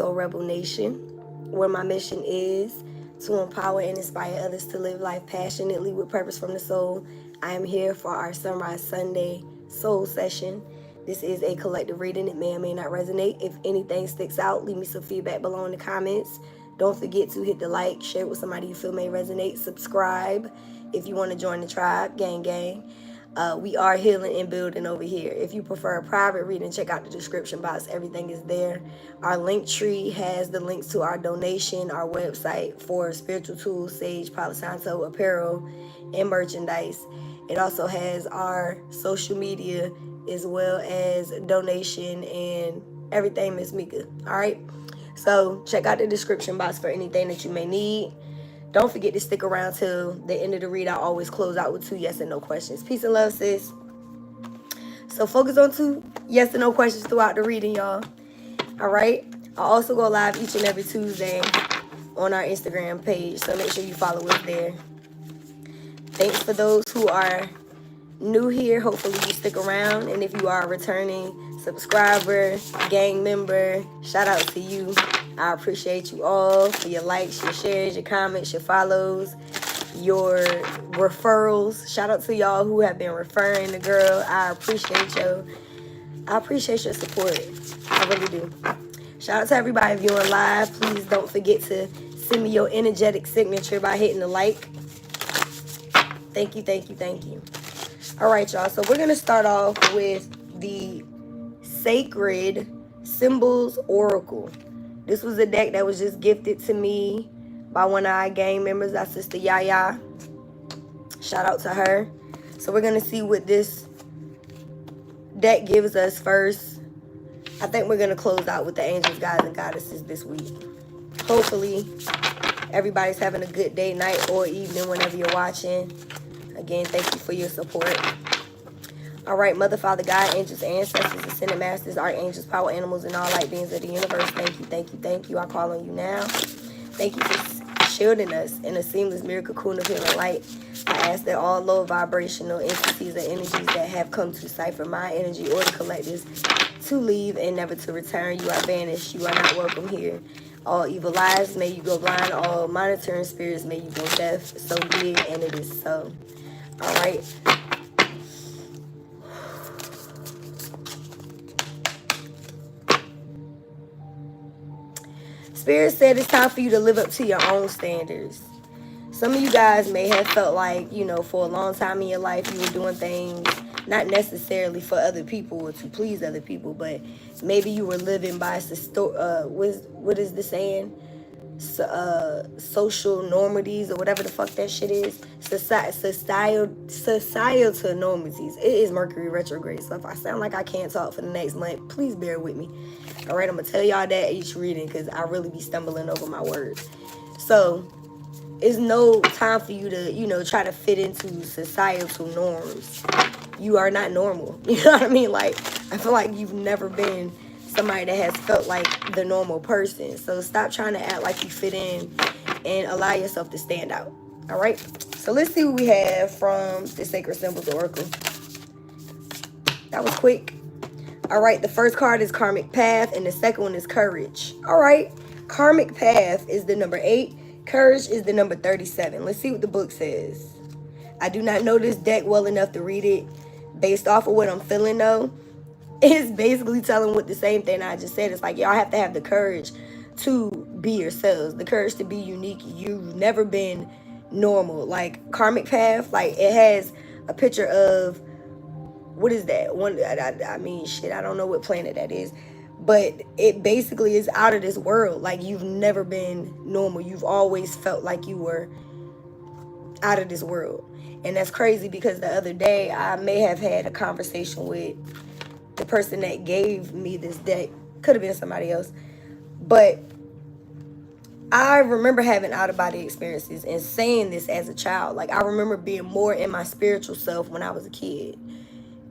Soul Rebel Nation, where my mission is to empower and inspire others to live life passionately with purpose from the soul. I am here for our Sunrise Sunday Soul Session. This is a collective reading. It may or may not resonate. If anything sticks out, leave me some feedback below in the comments. Don't forget to hit the like, share it with somebody you feel may resonate, subscribe if you want to join the tribe, gang. We are healing and building over here. If you prefer a private reading, check out the description box. Everything is there. Our link tree has the links to our donation, our website for spiritual tools, sage, Palo Santo apparel, and merchandise. It also has our social media as well as donation and everything, Miss Mika. All right. So check out the description box for anything that you may need. Don't forget to stick around till the end of the read. I always close out with 2 yes and no questions. Peace and love, sis. So focus on 2 yes and no questions throughout the reading, y'all. All right. I also go live each and every Tuesday on our Instagram page, so make sure you follow us there. Thanks for those who are new here. Hopefully you stick around, and if you are a returning subscriber, gang member, shout out to you. I appreciate you all for your likes, your shares, your comments, your follows, your referrals. Shout out to y'all who have been referring the girl. I appreciate you. I appreciate your support. I really do. Shout out to everybody viewing live. Please don't forget to send me your energetic signature by hitting the like. Thank you, thank you, thank you. All right, y'all. So we're going to start off with the Sacred Symbols Oracle. This was a deck that was just gifted to me by one of our gang members, our sister Yaya. Shout out to her. So we're going to see what this deck gives us first. I think we're going to close out with the angels, guides, and goddesses this week. Hopefully, everybody's having a good day, night, or evening whenever you're watching. Again, thank you for your support. All right, Mother, Father, God, angels, ancestors, ascended masters, archangels, power animals, and all light beings of the universe. Thank you, thank you, thank you. I call on you now. Thank you for shielding us in a seamless miracle cocoon of healing light. I ask that all low vibrational entities or energies that have come to cipher my energy or the collectives to leave and never to return. You are banished. You are not welcome here. All evil lies, may you go blind. All monitoring spirits, may you go deaf. So be it, and it is so. All right. Spirit said it's time for you to live up to your own standards. Some of you guys may have felt like, you know, for a long time in your life, you were doing things not necessarily for other people or to please other people, but maybe you were living by, what is the saying? Social normities or whatever the fuck that shit is. Societal normities. It is Mercury retrograde, so if I sound like I can't talk for the next month, please bear with me. All right, I'm gonna tell y'all that each reading because I really be stumbling over my words. So it's no time for you to, you know, try to fit into societal norms. You are not normal. You know what I mean? Like, I feel like you've never been somebody that has felt like the normal person. So stop trying to act like you fit in and allow yourself to stand out. All right? So let's see what we have from the Sacred Symbols Oracle. That was quick. All right, the first card is Karmic Path, and the second one is Courage. All right, Karmic Path is the number 8. Courage is the number 37. Let's see what the book says. I do not know this deck well enough to read it. Based off of what I'm feeling, though, it's basically telling what the same thing I just said. It's like, y'all have to have the courage to be yourselves, the courage to be unique. You've never been normal. Like, Karmic Path, like, it has a picture of, what is that? I mean, shit, I don't know what planet that is. But it basically is out of this world. Like, you've never been normal. You've always felt like you were out of this world. And that's crazy because the other day I may have had a conversation with the person that gave me this deck. Could have been somebody else. But I remember having out-of-body experiences and saying this as a child. Like, I remember being more in my spiritual self when I was a kid.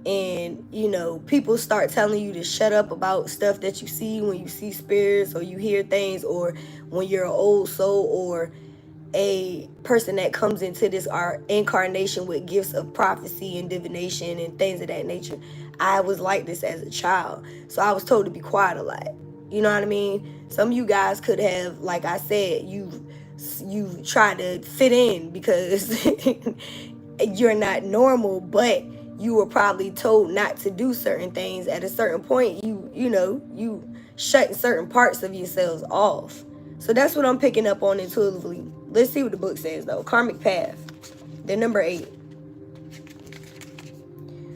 And, you know, people start telling you to shut up about stuff that you see when you see spirits or you hear things, or when you're an old soul or a person that comes into this incarnation with gifts of prophecy and divination and things of that nature. I was like this as a child, so I was told to be quiet a lot. You know what I mean? Some of you guys could have, like I said, you tried to fit in because you're not normal, but you were probably told not to do certain things. At a certain point, you shutting certain parts of yourselves off. So that's what I'm picking up on intuitively. Let's see what the book says though. Karmic path. The number 8.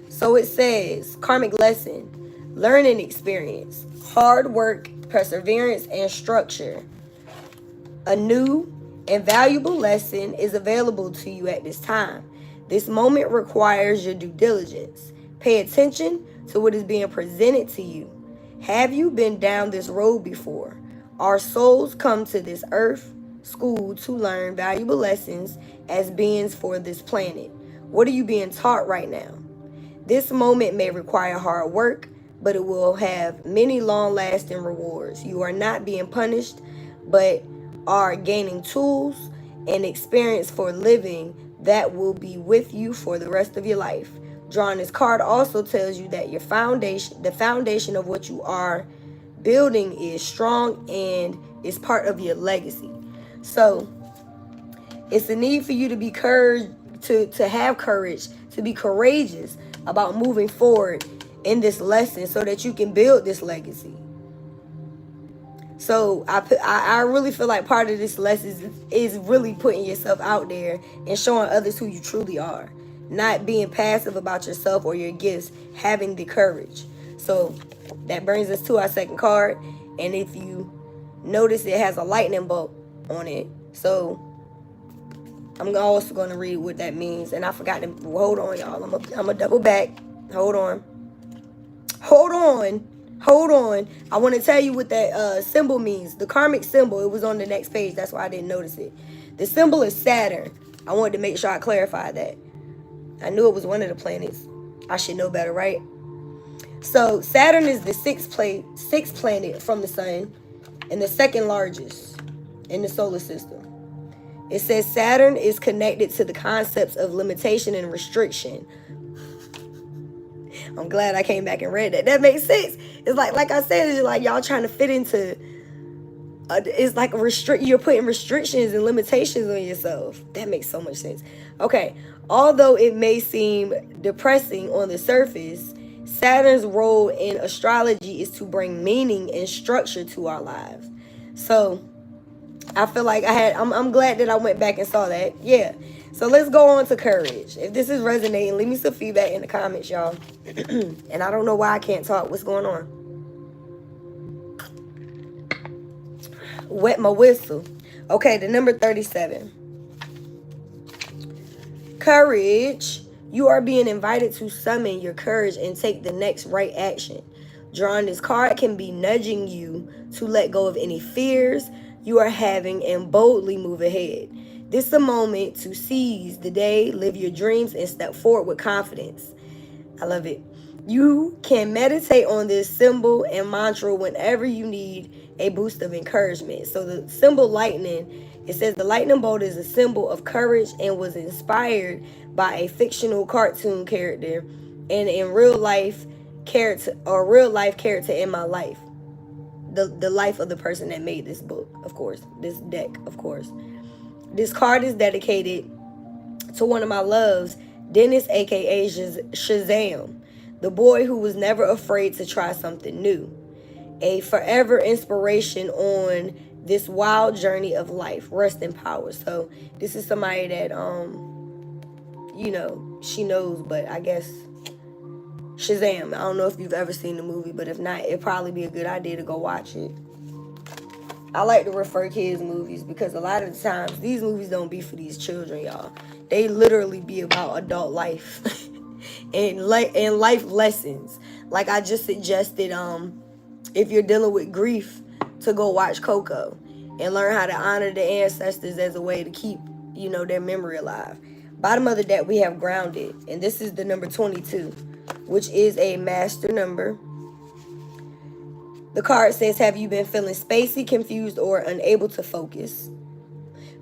So it says, karmic lesson, learning experience, hard work, perseverance, and structure. A new and valuable lesson is available to you at this time. This moment requires your due diligence. Pay attention to what is being presented to you. Have you been down this road before? Our souls come to this earth school to learn valuable lessons as beings for this planet. What are you being taught right now? This moment may require hard work, but it will have many long-lasting rewards. You are not being punished, but are gaining tools and experience for living that will be with you for the rest of your life. Drawing this card also tells you that your foundation, the foundation of what you are building, is strong and is part of your legacy. So it's a need for you to be to have courage, to be courageous about moving forward in this lesson so that you can build this legacy. So I really feel like part of this lesson is really putting yourself out there and showing others who you truly are. Not being passive about yourself or your gifts, having the courage. So that brings us to our second card. And if you notice, it has a lightning bolt on it. So I'm also going to read what that means. And I forgot to, hold on, y'all. I'm going to double back. Hold on. I want to tell you what that symbol means. The karmic symbol, it was on the next page. That's why I didn't notice it. The symbol is Saturn. I wanted to make sure I clarified that. I knew it was one of the planets. I should know better, right? So Saturn is the sixth planet from the sun and the second largest in the solar system. It says Saturn is connected to the concepts of limitation and restriction. I'm glad I came back and read that. That makes sense. It's like I said, it's like y'all trying to fit into, it's like you're putting restrictions and limitations on yourself. That makes so much sense. Okay, although it may seem depressing on the surface, Saturn's role in astrology is to bring meaning and structure to our lives. So I feel like I'm glad that I went back and saw that. Yeah. So let's go on to courage. If this is resonating, leave me some feedback in the comments, y'all. And I don't know why I can't talk. What's going on? Wet my whistle. Okay, the number 37. Courage. You are being invited to summon your courage and take the next right action. Drawing this card can be nudging you to let go of any fears you are having and boldly move ahead. This is a moment to seize the day, live your dreams, and step forward with confidence. I love it. You can meditate on this symbol and mantra whenever you need a boost of encouragement. So the symbol lightning, it says the lightning bolt is a symbol of courage and was inspired by a fictional cartoon character and in real life character in my life. The life of the person that made this book, of course, this deck, of course. This card is dedicated to one of my loves, Dennis, aka Shazam, the boy who was never afraid to try something new. A forever inspiration on this wild journey of life. Rest in power. So this is somebody that, she knows, but I guess Shazam. I don't know if you've ever seen the movie, but if not, it'd probably be a good idea to go watch it. I like to refer kids movies because a lot of the times these movies don't be for these children, y'all. They literally be about adult life and life lessons. Like I just suggested, if you're dealing with grief, to go watch Coco and learn how to honor the ancestors as a way to keep, their memory alive. Bottom of the deck, we have grounded, and this is the number 22, which is a master number. The card says, have you been feeling spacey, confused, or unable to focus?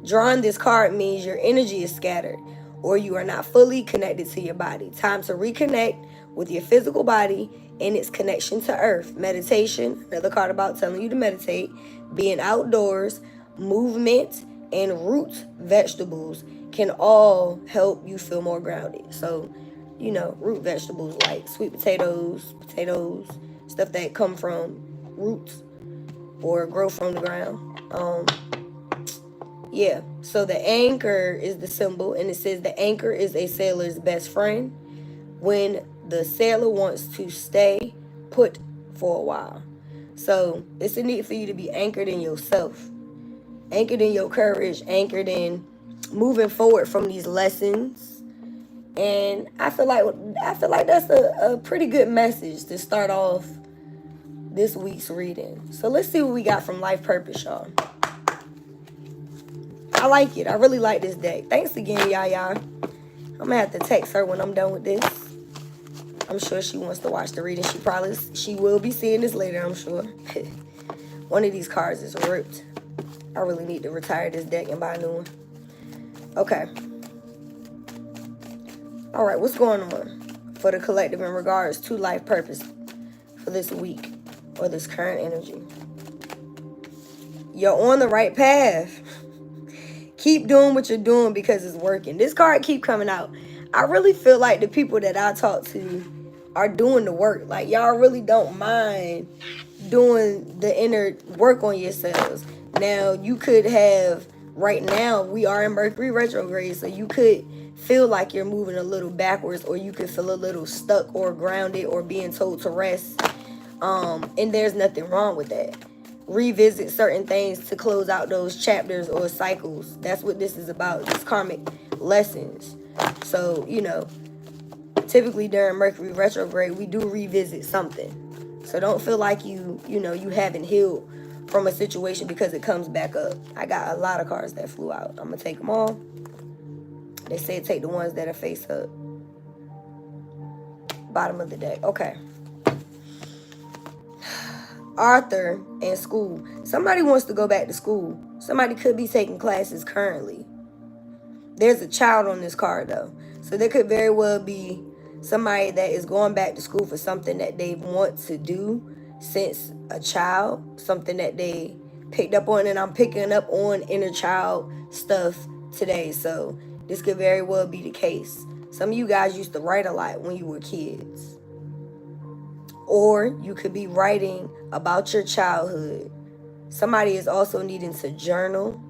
Drawing this card means your energy is scattered or you are not fully connected to your body. Time to reconnect with your physical body and its connection to earth. Meditation, another card about telling you to meditate, being outdoors, movement, and root vegetables can all help you feel more grounded. So, you know, root vegetables like sweet potatoes, stuff that come from roots or grow from the ground. Yeah, so the anchor is the symbol, and it says the anchor is a sailor's best friend when the sailor wants to stay put for a while. So it's a need for you to be anchored in yourself, anchored in your courage, anchored in moving forward from these lessons. And I feel like that's a pretty good message to start off this week's reading. So let's see what we got from Life Purpose, y'all. I like it. I really like this deck. Thanks again, Yaya. I'm gonna have to text her when I'm done with this. I'm sure she wants to watch the reading. She will be seeing this later, I'm sure. One of these cards is ripped. I really need to retire this deck and buy a new one. Okay. All right, what's going on for the collective in regards to life purpose for this week or this current energy? You're on the right path. Keep doing what you're doing because it's working. This card keep coming out. I really feel like the people that I talk to are doing the work. Like, y'all really don't mind doing the inner work on yourselves. Now, you could have, right now, we are in Mercury retrograde, so you could feel like you're moving a little backwards, or you could feel a little stuck or grounded or being told to rest. And there's nothing wrong with that. Revisit certain things to close out those chapters or cycles. That's what this is about, these karmic lessons. So, you know, typically during Mercury retrograde, we do revisit something. So don't feel like you haven't healed from a situation because it comes back up. I got a lot of cards that flew out. I'm going to take them all. They say take the ones that are face up. Bottom of the deck. Okay. Arthur and school. Somebody wants to go back to school. Somebody could be taking classes currently. There's a child on this card, though. So there could very well be somebody that is going back to school for something that they want to do since a child, something that they picked up on, and I'm picking up on inner child stuff today. So this could very well be the case. Some of you guys used to write a lot when you were kids. Or you could be writing about your childhood. Somebody is also needing to journal.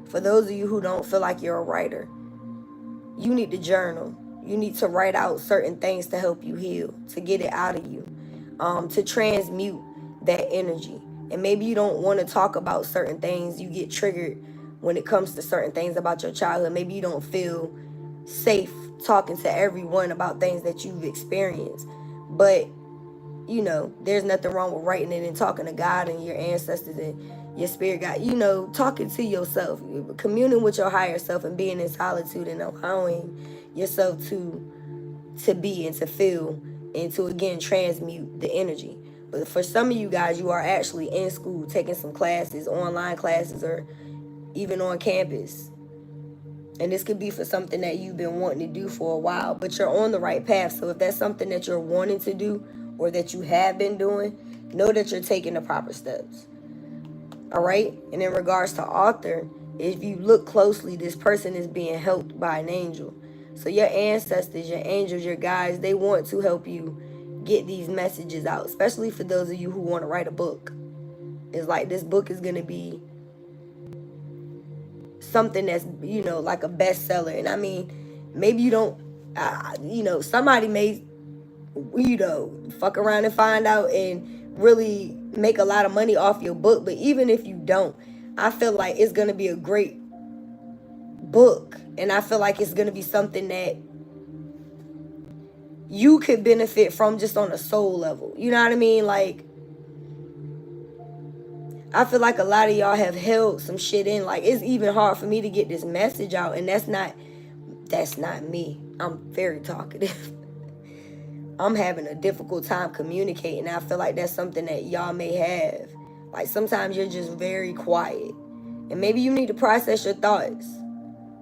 For those of you who don't feel like you're a writer, you need to journal. You need to write out certain things to help you heal, to get it out of you, to transmute that energy. And maybe you don't want to talk about certain things. You get triggered when it comes to certain things about your childhood. Maybe you don't feel safe talking to everyone about things that you've experienced. But you know, there's nothing wrong with writing it and talking to God and your ancestors and your spirit guide. You know, talking to yourself, communing with your higher self and being in solitude and allowing yourself to be and to feel and to, again, transmute the energy. But for some of you guys, you are actually in school taking some classes, online classes, or even on campus. And this could be for something that you've been wanting to do for a while, but you're on the right path. So if that's something that you're wanting to do, or that you have been doing, know that you're taking the proper steps. All right? And in regards to Arthur, if you look closely, this person is being helped by an angel. So your ancestors, your angels, your guides, they want to help you get these messages out, especially for those of you who want to write a book. It's like this book is going to be something that's, you know, like a bestseller. And I mean, maybe you don't, somebody may, fuck around and find out and really make a lot of money off your book. But even if you don't, I feel like it's going to be a great book. And I feel like it's going to be something that you could benefit from just on a soul level. You know what I mean? Like, I feel like a lot of y'all have held some shit in. Like, it's even hard for me to get this message out. And that's not me. I'm very talkative. I'm having a difficult time communicating. I feel like that's something that y'all may have. Like, sometimes you're just very quiet. And maybe you need to process your thoughts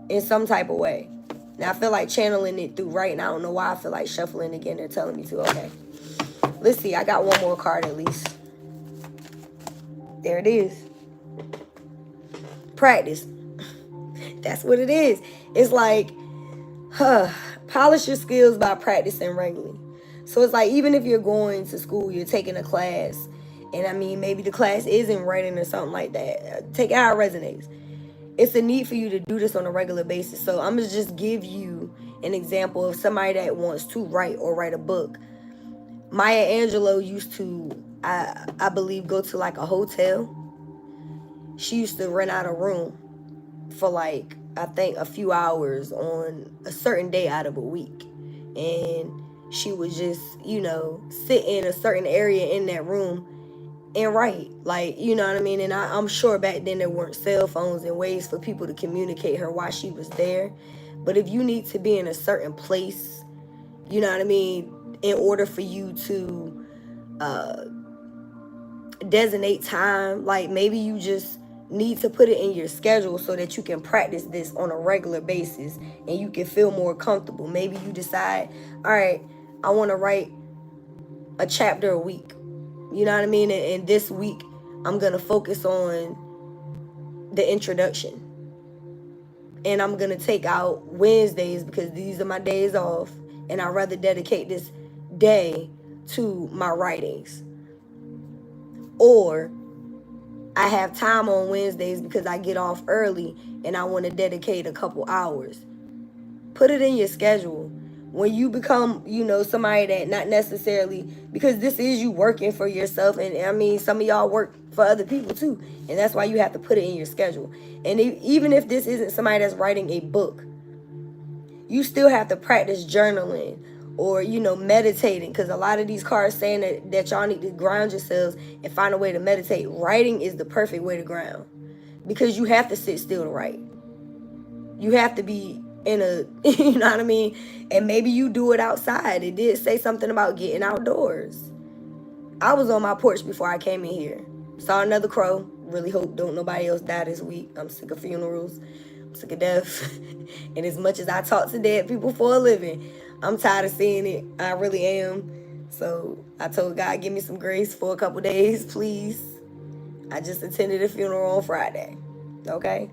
in some type of way. Now, I feel like channeling it through right now. I don't know why I feel like shuffling again. They're telling me to. Okay. Let's see, I got one more card at least. There it is. Practice. That's what it is. It's like, polish your skills by practicing regularly. So it's like, even if you're going to school, you're taking a class, and I mean, maybe the class isn't writing or something like that. Take it how it resonates. It's a need for you to do this on a regular basis. So I'm going to just give you an example of somebody that wants to write or write a book. Maya Angelou used to, I believe, go to like a hotel. She used to rent out a room for like, I think, a few hours on a certain day out of a week. And she would just, you know, sit in a certain area in that room and write. Like, you know what I mean? And I'm sure back then there weren't cell phones and ways for people to communicate her while she was there. But if you need to be in a certain place, you know what I mean, in order for you to designate time, like maybe you just need to put it in your schedule so that you can practice this on a regular basis and you can feel more comfortable. Maybe you decide, all right, I want to write a chapter a week. You know what I mean? And this week, I'm going to focus on the introduction. And I'm going to take out Wednesdays because these are my days off. And I'd rather dedicate this day to my writings. Or I have time on Wednesdays because I get off early and I want to dedicate a couple hours. Put it in your schedule. When you become, you know, somebody that not necessarily, because this is you working for yourself. And I mean, some of y'all work for other people too. And that's why you have to put it in your schedule. And even if this isn't somebody that's writing a book, you still have to practice journaling or, you know, meditating. Because a lot of these cards saying that y'all need to ground yourselves and find a way to meditate. Writing is the perfect way to ground. Because you have to sit still to write. You have to be in a, you know what I mean? And maybe you do it outside. It did say something about getting outdoors. I was on my porch before I came in here. Saw another crow. Really hope don't nobody else die this week. I'm sick of funerals. I'm sick of death. And as much as I talk to dead people for a living, I'm tired of seeing it. I really am. So I told God, give me some grace for a couple days, please. I just attended a funeral on Friday. Okay?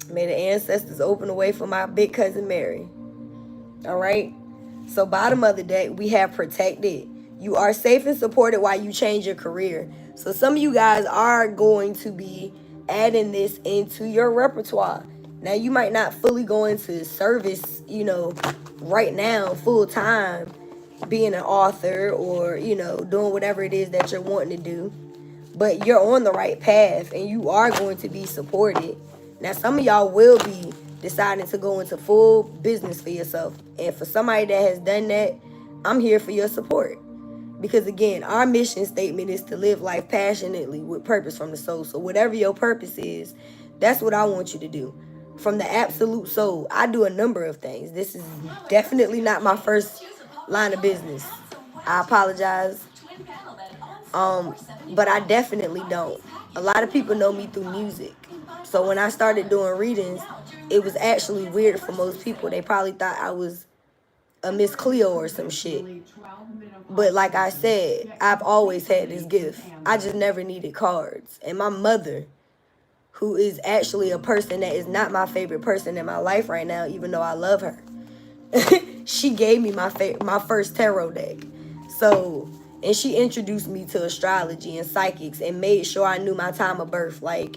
May the ancestors open the way for my big cousin Mary. All right? So bottom of the deck, we have protected. You are safe and supported while you change your career. So some of you guys are going to be adding this into your repertoire. Now, you might not fully go into service, you know, right now, full time, being an author or, you know, doing whatever it is that you're wanting to do. But you're on the right path and you are going to be supported. Now, some of y'all will be deciding to go into full business for yourself. And for somebody that has done that, I'm here for your support. Because, again, our mission statement is to live life passionately with purpose from the soul. So whatever your purpose is, that's what I want you to do. From the absolute soul, I do a number of things. This is definitely not my first line of business. I apologize. But I definitely don't. A lot of people know me through music. So when I started doing readings, it was actually weird for most people. They probably thought I was a Miss Cleo or some shit. But like I said, I've always had this gift. I just never needed cards. And my mother, who is actually a person that is not my favorite person in my life right now, even though I love her, she gave me my first tarot deck. So, and she introduced me to astrology and psychics and made sure I knew my time of birth. Like,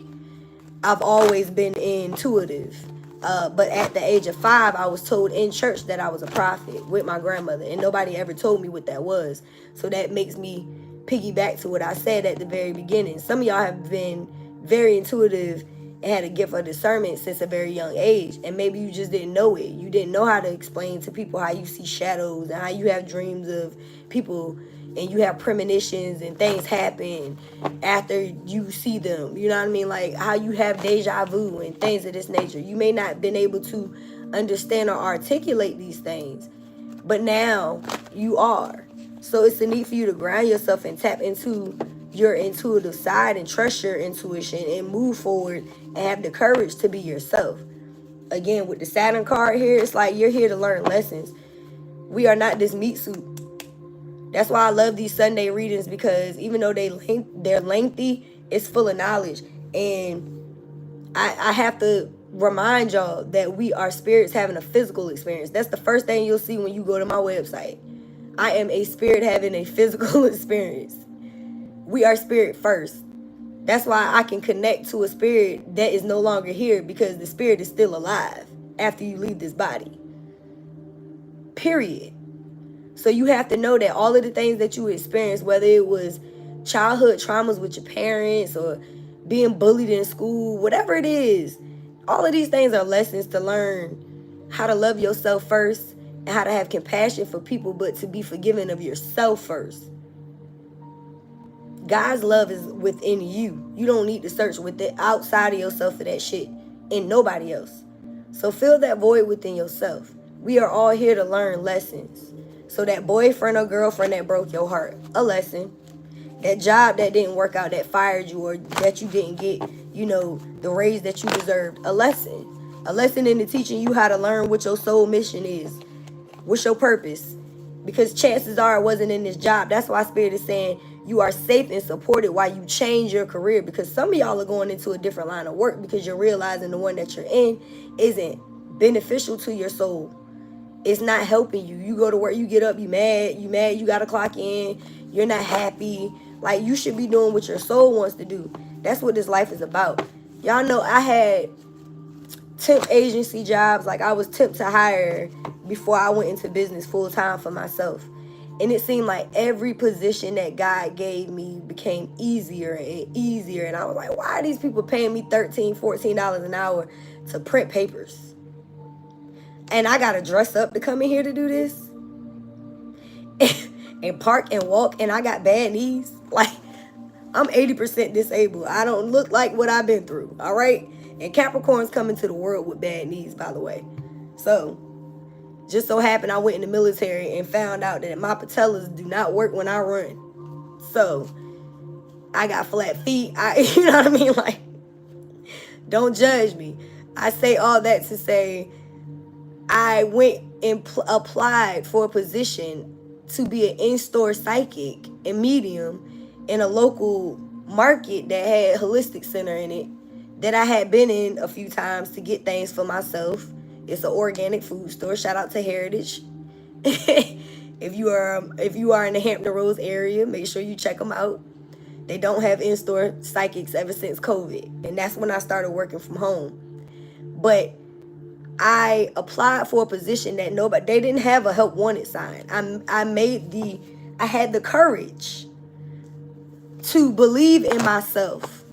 I've always been intuitive. But at the age of 5, I was told in church that I was a prophet with my grandmother. And nobody ever told me what that was. So that makes me piggyback to what I said at the very beginning. Some of y'all have been very intuitive and had a gift of discernment since a very young age. And maybe you just didn't know it. You didn't know how to explain to people how you see shadows and how you have dreams of people and you have premonitions and things happen after you see them. You know what I mean? Like how you have deja vu and things of this nature. You may not have been able to understand or articulate these things, but now you are. So it's a need for you to ground yourself and tap into your intuitive side and trust your intuition and move forward and have the courage to be yourself. Again, with the Saturn card here, it's like you're here to learn lessons. We are not this meat suit. That's why I love these Sunday readings, because even though they're lengthy, it's full of knowledge. And I have to remind y'all that we are spirits having a physical experience. That's the first thing you'll see when you go to my website. I am a spirit having a physical experience. We are spirit first. That's why I can connect to a spirit that is no longer here, because the spirit is still alive after you leave this body. Period. So you have to know that all of the things that you experienced, whether it was childhood traumas with your parents or being bullied in school, whatever it is, all of these things are lessons to learn how to love yourself first and how to have compassion for people, but to be forgiving of yourself first. God's love is within you. You don't need to search with it outside of yourself for that shit and nobody else. So fill that void within yourself. We are all here to learn lessons. So that boyfriend or girlfriend that broke your heart, a lesson. That job that didn't work out, that fired you, or that you didn't get, the raise that you deserved, a lesson. A lesson into teaching you how to learn what your soul mission is. What's your purpose? Because chances are it wasn't in this job. That's why Spirit is saying you are safe and supported while you change your career. Because some of y'all are going into a different line of work because you're realizing the one that you're in isn't beneficial to your soul. It's not helping you. You go to work, you get up, you mad, you gotta clock in, you're not happy. Like, you should be doing what your soul wants to do. That's what this life is about. Y'all know I had temp agency jobs. Like, I was temp to hire before I went into business full time for myself. And it seemed like every position that God gave me became easier and easier. And I was like, why are these people paying me $13, $14 an hour to print papers? And I got to dress up to come in here to do this? And park and walk, and I got bad knees? Like, I'm 80% disabled. I don't look like what I've been through, all right? And Capricorns come into the world with bad knees, by the way. So, just so happened I went in the military and found out that my patellas do not work when I run. So, I got flat feet. You know what I mean? Like, don't judge me. I say all that to say, I went and applied for a position to be an in-store psychic and medium in a local market that had holistic center in it that I had been in a few times to get things for myself. It's an organic food store. Shout out to Heritage. If you are in the Hampton Roads area, make sure you check them out. They don't have in-store psychics ever since COVID, and that's when I started working from home. But I applied for a position that they didn't have a help wanted sign. I had the courage to believe in myself.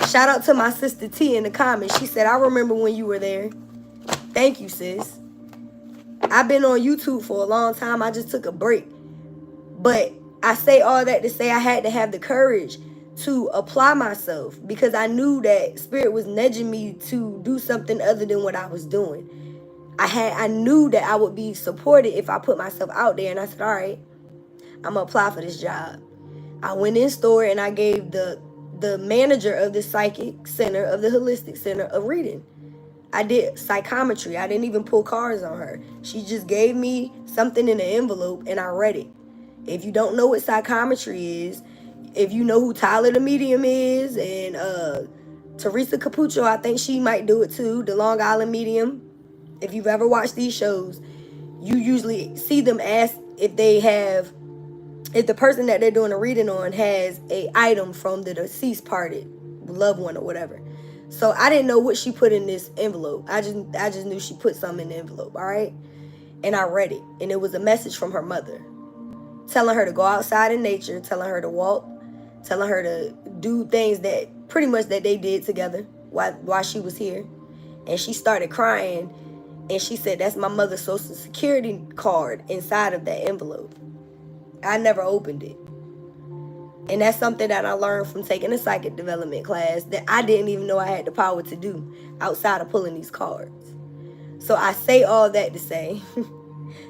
Shout out to my sister T in the comments. She said, I remember when you were there. Thank you, sis. I've been on YouTube for a long time. I just took a break. But I say all that to say I had to have the courage to apply myself, because I knew that Spirit was nudging me to do something other than what I was doing. I knew that I would be supported if I put myself out there, and I said, all right, I'm gonna apply for this job. I went in store and I gave the manager of the psychic center, of the holistic center, a reading. I did psychometry. I didn't even pull cards on her. She just gave me something in an envelope and I read it. If you don't know what psychometry is, if you know who Tyler the Medium is, and Teresa Capucho, I think she might do it too, the Long Island Medium. If you've ever watched these shows, you usually see them ask if the person that they're doing a reading on has a item from the deceased party, loved one or whatever. So I didn't know what she put in this envelope. I just knew she put something in the envelope, all right? And I read it, and it was a message from her mother, telling her to go outside in nature, telling her to walk, telling her to do things that pretty much that they did together while she was here. And she started crying, and she said, that's my mother's social security card inside of that envelope. I never opened it. And that's something that I learned from taking a psychic development class that I didn't even know I had the power to do outside of pulling these cards. So I say all that to say,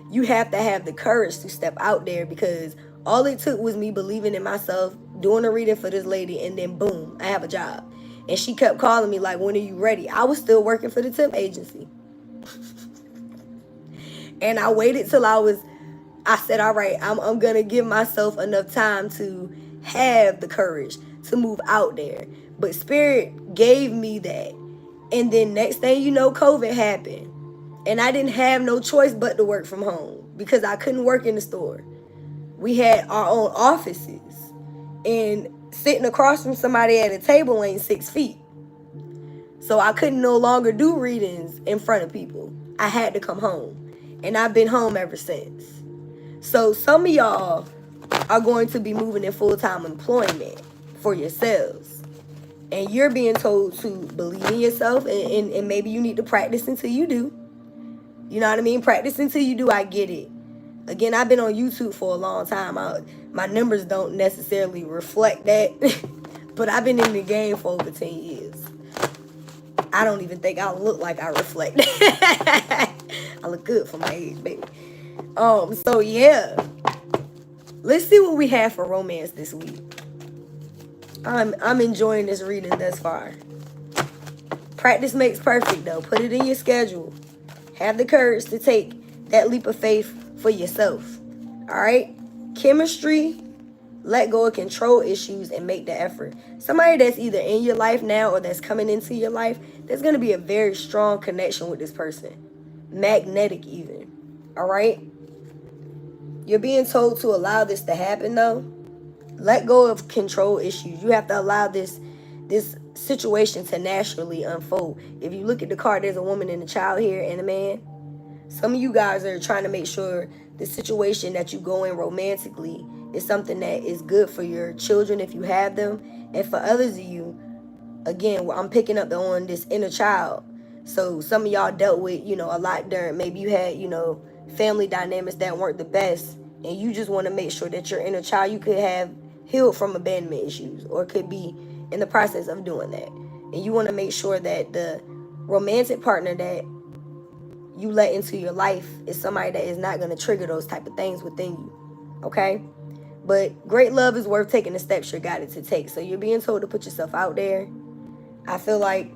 you have to have the courage to step out there, because all it took was me believing in myself, doing a reading for this lady, and then boom, I have a job. And she kept calling me like, when are you ready? I was still working for the temp agency. And I waited till I said, all right, I'm going to give myself enough time to have the courage to move out there. But Spirit gave me that. And then next thing you know, COVID happened. And I didn't have no choice but to work from home because I couldn't work in the store. We had our own offices. And sitting across from somebody at a table ain't 6 feet. So I couldn't no longer do readings in front of people. I had to come home. And I've been home ever since. So some of y'all are going to be moving in full-time employment for yourselves. And you're being told to believe in yourself, and maybe you need to practice until you do. You know what I mean? Practice until you do. I get it. Again, I've been on YouTube for a long time. My numbers don't necessarily reflect that. But I've been in the game for over 10 years. I don't even think I look like I reflect that. I look good for my age, baby. So yeah. Let's see what we have for romance this week. I'm enjoying this reading thus far. Practice makes perfect, though. Put it in your schedule. Have the courage to take that leap of faith for yourself. All right? Chemistry, let go of control issues and make the effort. Somebody that's either in your life now or that's coming into your life, there's going to be a very strong connection with this person. Magnetic even. All right? You're being told to allow this to happen, though. Let go of control issues. You have to allow this situation to naturally unfold. If you look at the card, there's a woman and a child here and a man. Some of you guys are trying to make sure the situation that you go in romantically is something that is good for your children if you have them. And for others of you, again, I'm picking up on this inner child. So some of y'all dealt with, a lot during, maybe you had, family dynamics that weren't the best. And you just want to make sure that your inner child, you could have healed from abandonment issues or could be in the process of doing that. And you want to make sure that the romantic partner that you let into your life is somebody that is not going to trigger those type of things within you. Okay? But great love is worth taking the steps you're guided to take. So you're being told to put yourself out there. I feel like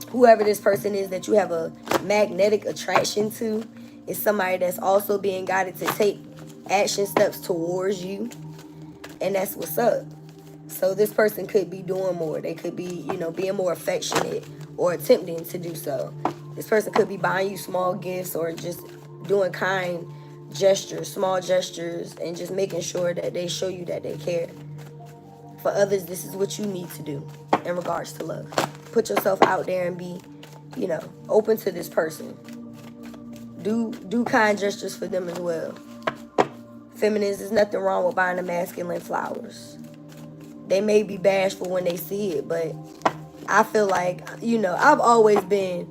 whoever this person is that you have a magnetic attraction to is somebody that's also being guided to take action steps towards you. And that's what's up. So this person could be doing more. They could be, being more affectionate or attempting to do so. This person could be buying you small gifts or just doing kind gestures, small gestures, and just making sure that they show you that they care. For others, this is what you need to do in regards to love. Put yourself out there and be, open to this person. Do kind gestures for them as well. Feminines, there's nothing wrong with buying a masculine flowers. They may be bashful when they see it, but I feel like, I've always been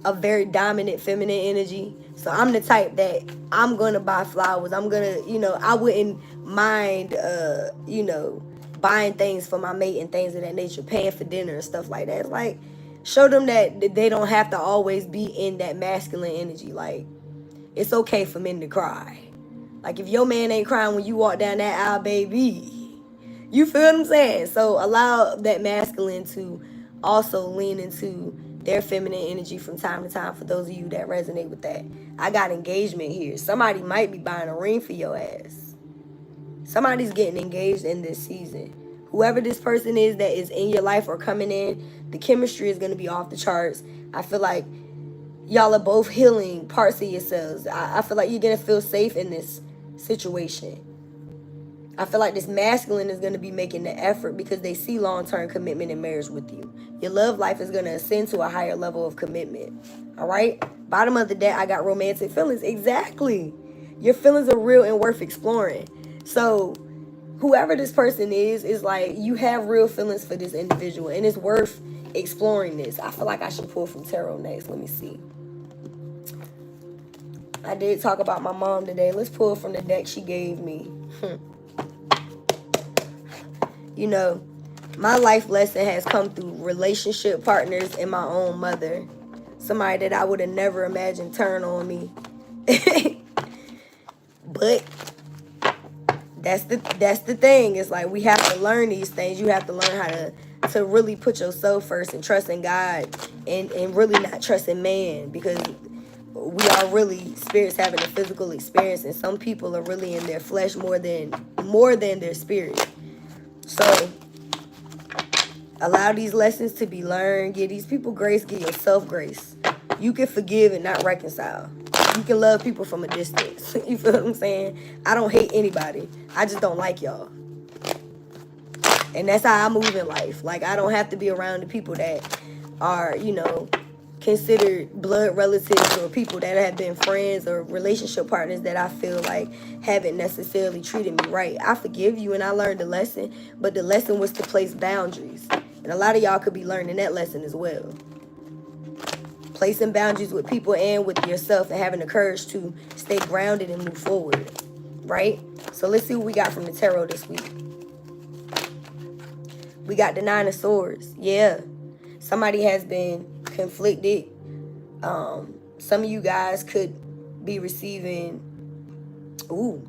a very dominant feminine energy. So I'm the type that I'm going to buy flowers. I'm going to, I wouldn't mind, buying things for my mate and things of that nature, paying for dinner and stuff like that. It's like, show them that they don't have to always be in that masculine energy. Like, it's okay for men to cry. Like, if your man ain't crying when you walk down that aisle, baby, you feel what I'm saying? So allow that masculine to also lean into their feminine energy from time to time for those of you that resonate with that. I got engagement here. Somebody might be buying a ring for your ass. Somebody's getting engaged in this season. Whoever this person is that is in your life or coming in, the chemistry is going to be off the charts. I feel like y'all are both healing parts of yourselves. I feel like you're going to feel safe in this situation. I feel like this masculine is going to be making the effort because they see long-term commitment and marriage with you. Your love life is going to ascend to a higher level of commitment. All right? Bottom of the deck, I got romantic feelings. Exactly. Your feelings are real and worth exploring. So whoever this person is like, you have real feelings for this individual, and it's worth exploring this. I feel like I should pull from tarot next. Let me see. I did talk about my mom today. Let's pull from the deck she gave me. My life lesson has come through relationship partners and my own mother. Somebody that I would have never imagined turn on me. But that's the thing. It's like we have to learn these things. You have to learn how to really put yourself first and trust in God and really not trust in man. Because we are really spirits having a physical experience, and some people are really in their flesh more than their spirit. So allow these lessons to be learned. Give these people grace. Give yourself grace. You can forgive and not reconcile. You can love people from a distance. You feel what I'm saying? I don't hate anybody. I just don't like y'all. And that's how I move in life. Like, I don't have to be around the people that are, you know, considered blood relatives, or people that have been friends or relationship partners that I feel like haven't necessarily treated me right. I forgive you and I learned the lesson, but the lesson was to place boundaries. And a lot of y'all could be learning that lesson as well. Placing boundaries with people and with yourself, and having the courage to stay grounded and move forward, right? So let's see what we got from the tarot this week. We got the 9 of Swords. Yeah. Somebody has been conflicted. Some of you guys could be receiving,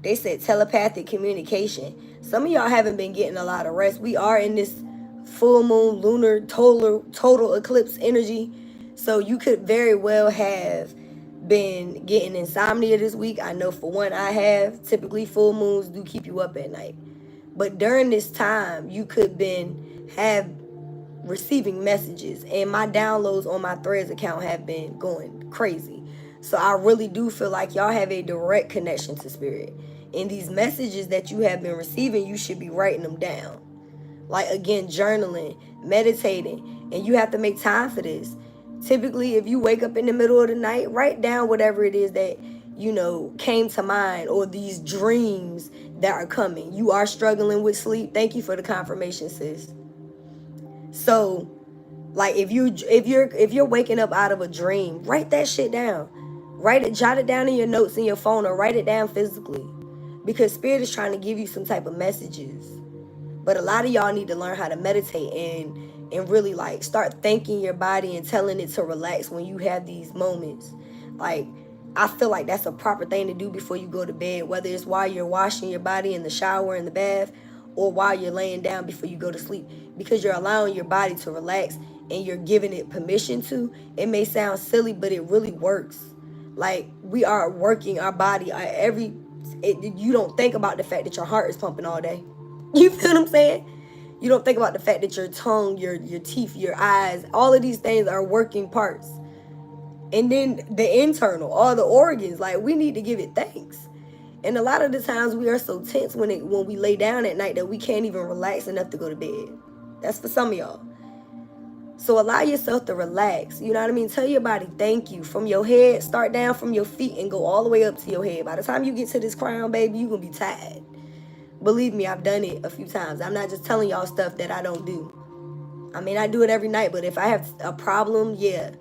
they said telepathic communication. Some of y'all haven't been getting a lot of rest. We are in this full moon, lunar, total eclipse energy. So you could very well have been getting insomnia this week. I know for one I have. Typically full moons do keep you up at night. But during this time, you could have receiving messages, and my downloads on my Threads account have been going crazy. So I really do feel like y'all have a direct connection to spirit. And these messages that you have been receiving, you should be writing them down. Like, again, journaling, meditating, and you have to make time for this. Typically, if you wake up in the middle of the night, write down whatever it is that, you know, came to mind, or these dreams that are coming. You are struggling with sleep. Thank you for the confirmation, sis. So, like, if you're waking up out of a dream, write that shit down. Jot it down in your notes in your phone, or write it down physically, because spirit is trying to give you some type of messages. But a lot of y'all need to learn how to meditate and really, like, start thanking your body and telling it to relax when you have these moments. Like, I feel like that's a proper thing to do before you go to bed, whether it's while you're washing your body in the shower, in the bath, or while you're laying down before you go to sleep, because you're allowing your body to relax and you're giving it permission to. It may sound silly, but it really works. Like, we are working our body you don't think about the fact that your heart is pumping all day. You feel what I'm saying? You don't think about the fact that your tongue, your teeth, your eyes, all of these things are working parts. And then the internal, all the organs, like, we need to give it thanks. And a lot of the times we are so tense when we lay down at night that we can't even relax enough to go to bed. That's for some of y'all. So allow yourself to relax. You know what I mean? Tell your body thank you. From your head, start down from your feet and go all the way up to your head. By the time you get to this crown, baby, you're going to be tired. Believe me, I've done it a few times. I'm not just telling y'all stuff that I don't do. I mean, I do it every night, but if I have a problem, yeah.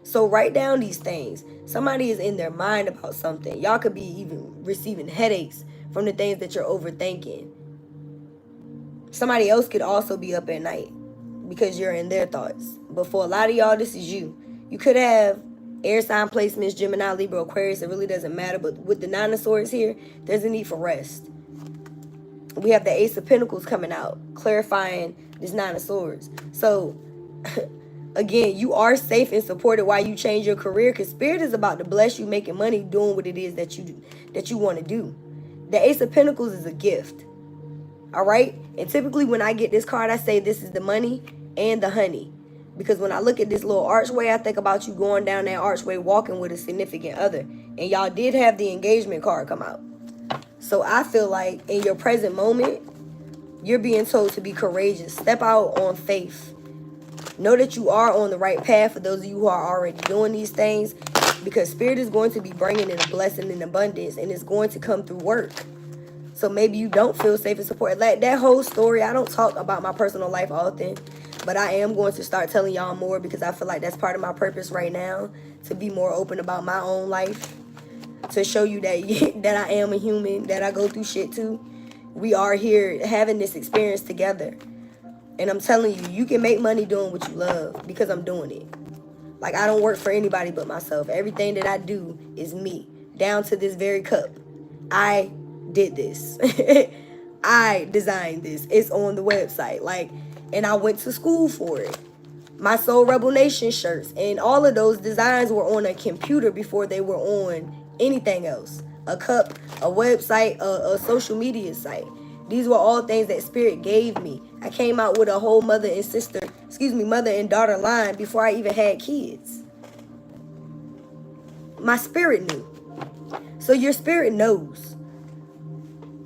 So write down these things. Somebody is in their mind about something. Y'all could be even receiving headaches from the things that you're overthinking. Somebody else could also be up at night because you're in their thoughts. But for a lot of y'all, this is you. You could have air sign placements, Gemini, Libra, Aquarius. It really doesn't matter. But with the 9 of Swords here, there's a need for rest. We have the Ace of Pentacles coming out, clarifying this 9 of Swords. So, again, you are safe and supported while you change your career, because spirit is about to bless you making money doing what it is that you want to do. The Ace of Pentacles is a gift. All right? And typically when I get this card, I say this is the money and the honey. Because when I look at this little archway, I think about you going down that archway walking with a significant other. And y'all did have the engagement card come out. So I feel like in your present moment, you're being told to be courageous. Step out on faith. Know that you are on the right path for those of you who are already doing these things, because spirit is going to be bringing in a blessing and abundance, and it's going to come through work. So maybe you don't feel safe and supported. Like that whole story, I don't talk about my personal life often, but I am going to start telling y'all more, because I feel like that's part of my purpose right now, to be more open about my own life, to show you that that I am a human, that I go through shit too. We are here having this experience together. And I'm telling you, you can make money doing what you love, because I'm doing it. Like, I don't work for anybody but myself. Everything that I do is me, down to this very cup. I did this. I designed this. It's on the website. Like, and I went to school for it. my Soul Rebel Nation shirts, and all of those designs were on a computer before they were on anything else. A cup, a website, a social media site. These were all things that Spirit gave me. I came out with a whole mother and daughter line before I even had kids. My spirit knew. So your spirit knows.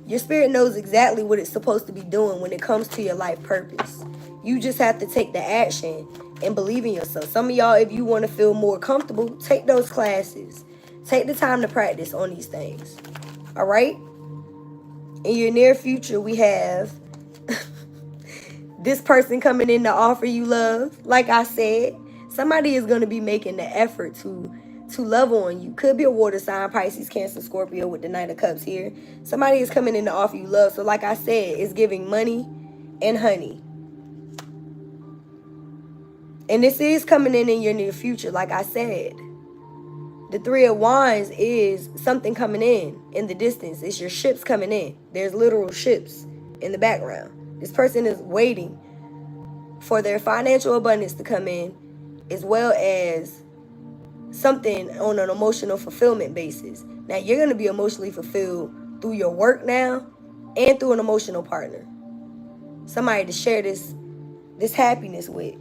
Your spirit knows exactly what it's supposed to be doing when it comes to your life purpose. You just have to take the action and believe in yourself. Some of y'all, if you want to feel more comfortable, take those classes. Take the time to practice on these things. All right? In your near future, we have this person coming in to offer you love. Like I said, somebody is going to be making the effort to love on you. Could be a water sign, Pisces, Cancer, Scorpio with the Knight of Cups here. Somebody is coming in to offer you love. So like I said, it's giving money and honey. And this is coming in your near future, like I said. The Three of Wands is something coming in the distance. It's your ships coming in. There's literal ships in the background. This person is waiting for their financial abundance to come in, as well as something on an emotional fulfillment basis. Now, you're going to be emotionally fulfilled through your work now and through an emotional partner. Somebody to share this happiness with.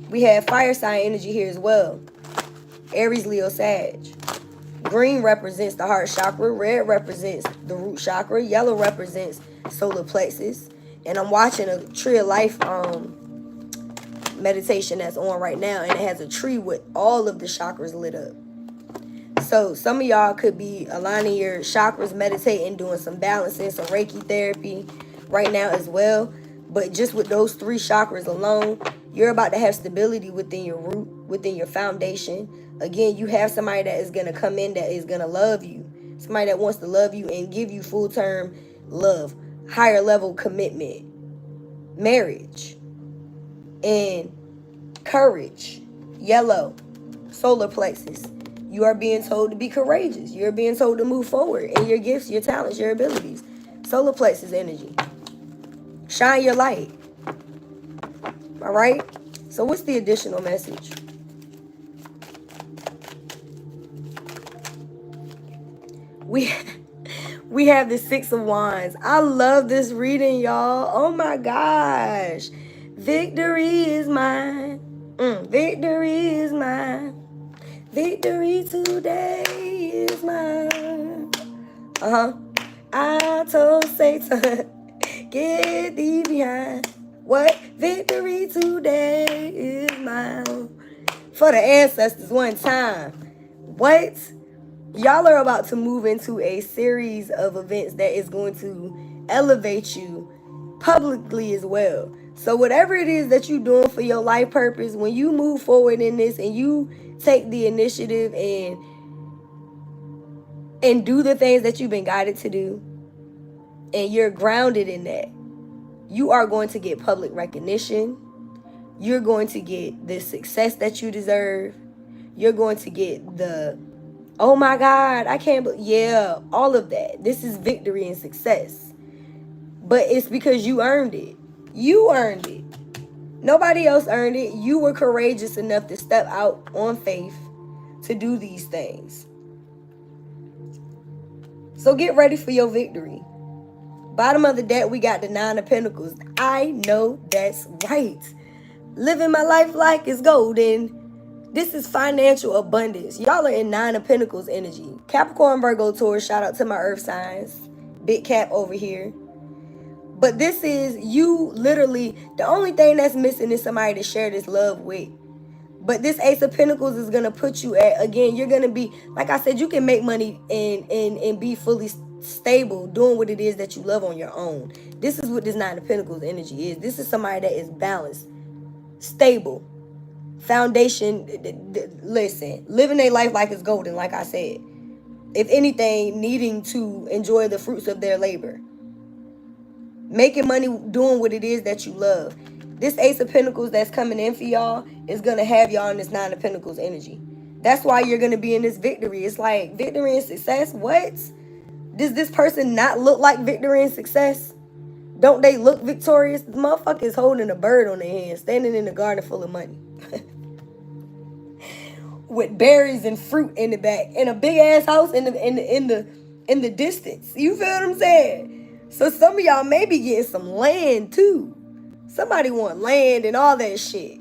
We have fire sign energy here as well. Aries, Leo, Sag. Green represents the heart chakra. Red represents the root chakra. Yellow represents solar plexus. And I'm watching a Tree of Life meditation that's on right now. And it has a tree with all of the chakras lit up. So some of y'all could be aligning your chakras, meditating, doing some balancing, some Reiki therapy right now as well. But just with those three chakras alone, you're about to have stability within your root, within your foundation. Again, you have somebody that is going to come in that is going to love you. Somebody that wants to love you and give you full-term love, higher level commitment, marriage, and courage. Yellow, solar plexus. You are being told to be courageous. You're being told to move forward in your gifts, your talents, your abilities. Solar plexus energy. Shine your light. All right? So what's the additional message? We have the Six of Wands. I love this reading, y'all. Oh my gosh. Victory is mine. Victory is mine. Victory today is mine. I told Satan, get thee behind. What? Victory today is mine. For the ancestors one time. What? Y'all are about to move into a series of events that is going to elevate you publicly as well. So whatever it is that you're doing for your life purpose, when you move forward in this and you take the initiative and do the things that you've been guided to do, and you're grounded in that, you are going to get public recognition. You're going to get the success that you deserve. You're going to get the, oh my God, I can't believe, yeah, all of that. This is victory and success. But it's because you earned it. You earned it. Nobody else earned it. You were courageous enough to step out on faith to do these things. So get ready for your victory. Bottom of the deck, we got the Nine of Pentacles. I know that's right. Living my life like it's golden. This is financial abundance. Y'all are in Nine of Pentacles energy. Capricorn, Virgo, Taurus, shout out to my earth signs. Big Cap over here. But this is you literally, the only thing that's missing is somebody to share this love with. But this Ace of Pentacles is going to put you at, again, you're going to be, like I said, you can make money and be fully stable doing what it is that you love on your own. This is what this Nine of Pentacles energy is. This is somebody that is balanced, stable, foundation. Listen, living their life like it's golden, like I said. If anything, needing to enjoy the fruits of their labor. Making money doing what it is that you love. This Ace of Pentacles that's coming in for y'all is going to have y'all in this Nine of Pentacles energy. That's why you're going to be in this victory. It's like victory and success. What? Does this person not look like victory and success? Don't they look victorious? The motherfucker is holding a bird on their hand, standing in a garden full of money. With berries and fruit in the back. And a big ass house in the distance. You feel what I'm saying? So some of y'all may be getting some land too. Somebody want land and all that shit.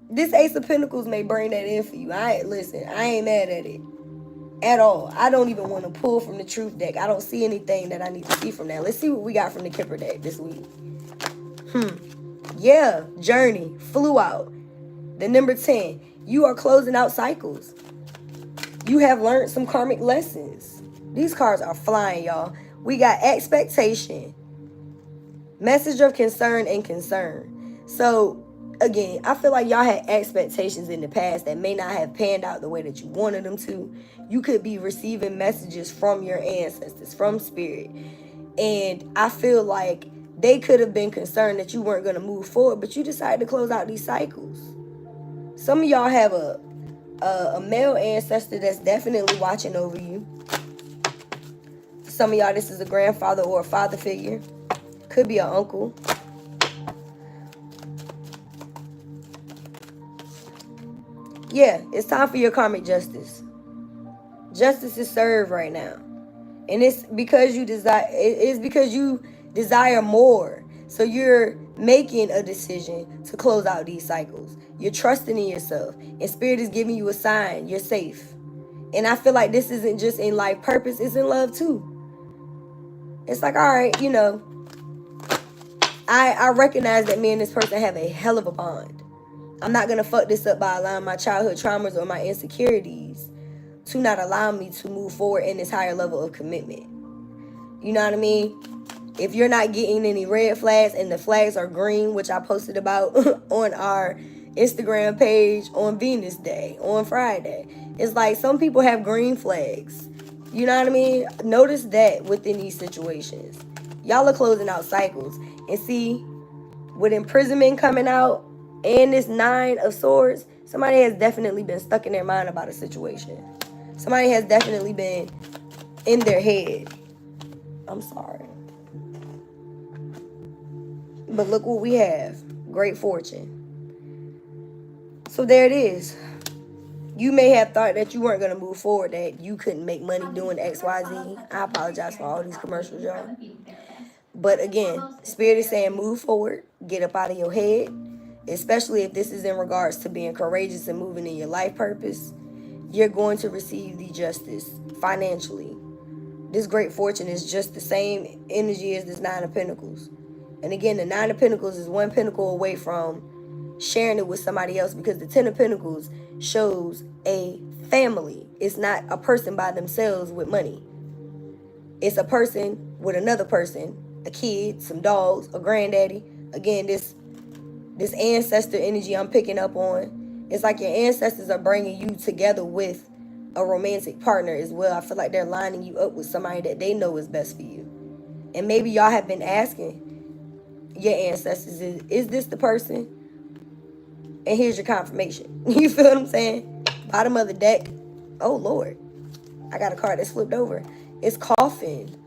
This Ace of Pentacles may bring that in for you. Listen, I ain't mad at it at all. I don't even want to pull from the truth deck. I don't see anything that I need to see from that. Let's see what we got from the Kipper deck this week. Yeah, journey flew out. The number 10. You are closing out cycles. You have learned some karmic lessons. These cards are flying, y'all. We got expectation, message of concern, and concern. So again, I feel like y'all had expectations in the past that may not have panned out the way that you wanted them to. You could be receiving messages from your ancestors, from spirit. And I feel like they could have been concerned that you weren't going to move forward, but you decided to close out these cycles. Some of y'all have a male ancestor that's definitely watching over you. Some of y'all, this is a grandfather or a father figure. Could be an uncle. Yeah, it's time for your karmic justice. Justice is served right now. And it's because you desire more. So you're making a decision to close out these cycles. You're trusting in yourself. And spirit is giving you a sign. You're safe. And I feel like this isn't just in life purpose. It's in love too. It's like, all right, you know, I recognize that me and this person have a hell of a bond. I'm not going to fuck this up by allowing my childhood traumas or my insecurities to not allow me to move forward in this higher level of commitment. You know what I mean? If you're not getting any red flags and the flags are green, which I posted about on our Instagram page on Venus Day, on Friday. It's like some people have green flags. You know what I mean? Notice that within these situations. Y'all are closing out cycles. And see, with imprisonment coming out and this 9 of Swords, somebody has definitely been stuck in their mind about a situation. Somebody has definitely been in their head. I'm sorry. But look what we have. Great fortune. So there it is. You may have thought that you weren't going to move forward, that you couldn't make money doing XYZ. I apologize for all these commercials, y'all. But again, Spirit is saying move forward. Get up out of your head. Especially if this is in regards to being courageous and moving in your life purpose. You're going to receive the justice financially. This great fortune is just the same energy as this 9 of Pentacles. And again, the 9 of Pentacles is 1 pentacle away from sharing it with somebody else, because the 10 of Pentacles shows a family. It's not a person by themselves with money. It's a person with another person, a kid, some dogs, a granddaddy. Again, this ancestor energy I'm picking up on. It's like your ancestors are bringing you together with a romantic partner as well. I feel like they're lining you up with somebody that they know is best for you. And maybe y'all have been asking your ancestors, is this the person? And here's your confirmation. You feel what I'm saying? Bottom of the deck. Oh, Lord. I got a card that's flipped over. It's coffin.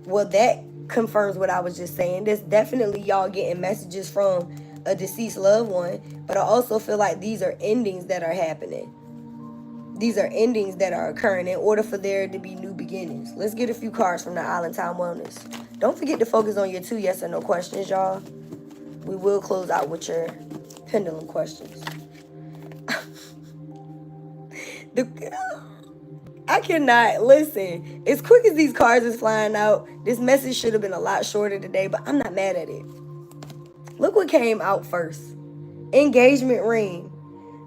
Well, that confirms what I was just saying. There's definitely y'all getting messages from a deceased loved one. But I also feel like these are endings that are happening. These are endings that are occurring in order for there to be new beginnings. Let's get a few cards from the Island Time Wellness. Don't forget to focus on your 2 yes or no questions, y'all. We will close out with your pendulum questions. I cannot listen. As quick as these cards is flying out, this message should have been a lot shorter today, but I'm not mad at it. Look what came out first. Engagement ring.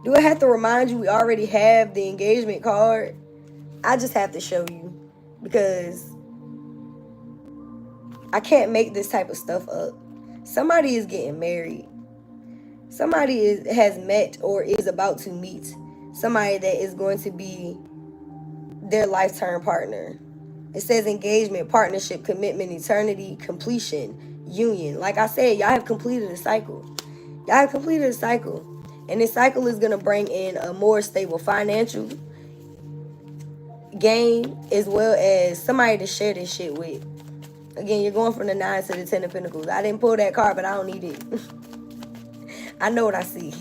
Do I have to remind you we already have the engagement card? I just have to show you, because I can't make this type of stuff up. Somebody is getting married. Somebody has met or is about to meet somebody that is going to be their lifetime partner. It says engagement, partnership, commitment, eternity, completion, union. Like I said, y'all have completed a cycle. Y'all have completed a cycle. And this cycle is going to bring in a more stable financial gain, as well as somebody to share this shit with. Again, you're going from the 9 to the 10 of Pentacles. I didn't pull that card, but I don't need it. I know what I see.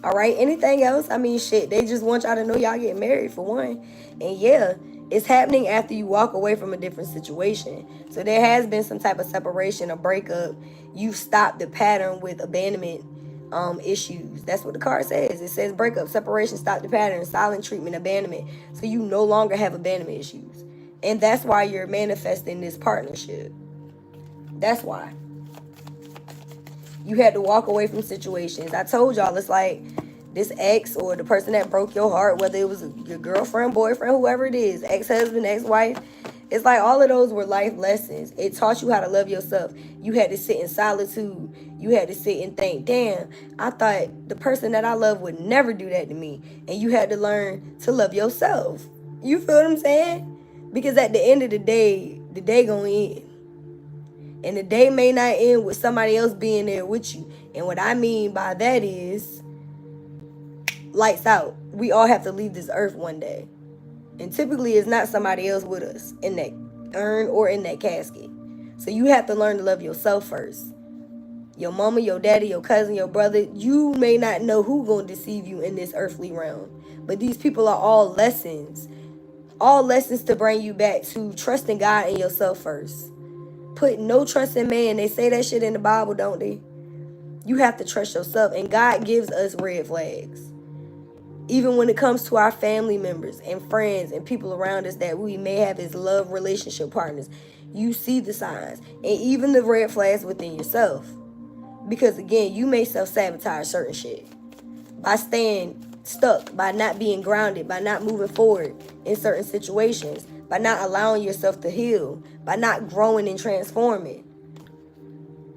All right, anything else? I mean, shit, they just want y'all to know y'all get married for one. And yeah, it's happening after you walk away from a different situation. So there has been some type of separation or breakup. You've stopped the pattern with abandonment issues. That's what the card says. It says breakup, separation, stop the pattern, silent treatment, abandonment. So you no longer have abandonment issues. And that's why you're manifesting this partnership. That's why. You had to walk away from situations. I told y'all, it's like this ex or the person that broke your heart, whether it was your girlfriend, boyfriend, whoever it is, ex-husband, ex-wife. It's like all of those were life lessons. It taught you how to love yourself. You had to sit in solitude. You had to sit and think, damn, I thought the person that I love would never do that to me. And you had to learn to love yourself. You feel what I'm saying? Because at the end of the day gonna end. And the day may not end with somebody else being there with you. And what I mean by that is lights out. We all have to leave this earth one day. And typically it's not somebody else with us in that urn or in that casket. So you have to learn to love yourself first. Your mama, your daddy, your cousin, your brother, you may not know who gonna deceive you in this earthly realm. But these people are all lessons. All lessons to bring you back to trusting God and yourself first. Put no trust in man. They say that shit in the Bible, don't they? You have to trust yourself. And God gives us red flags. Even when it comes to our family members and friends and people around us that we may have as love relationship partners. You see the signs. And even the red flags within yourself. Because again, you may self-sabotage certain shit. By staying stuck, by not being grounded, by not moving forward in certain situations. By not allowing yourself to heal. By not growing and transforming.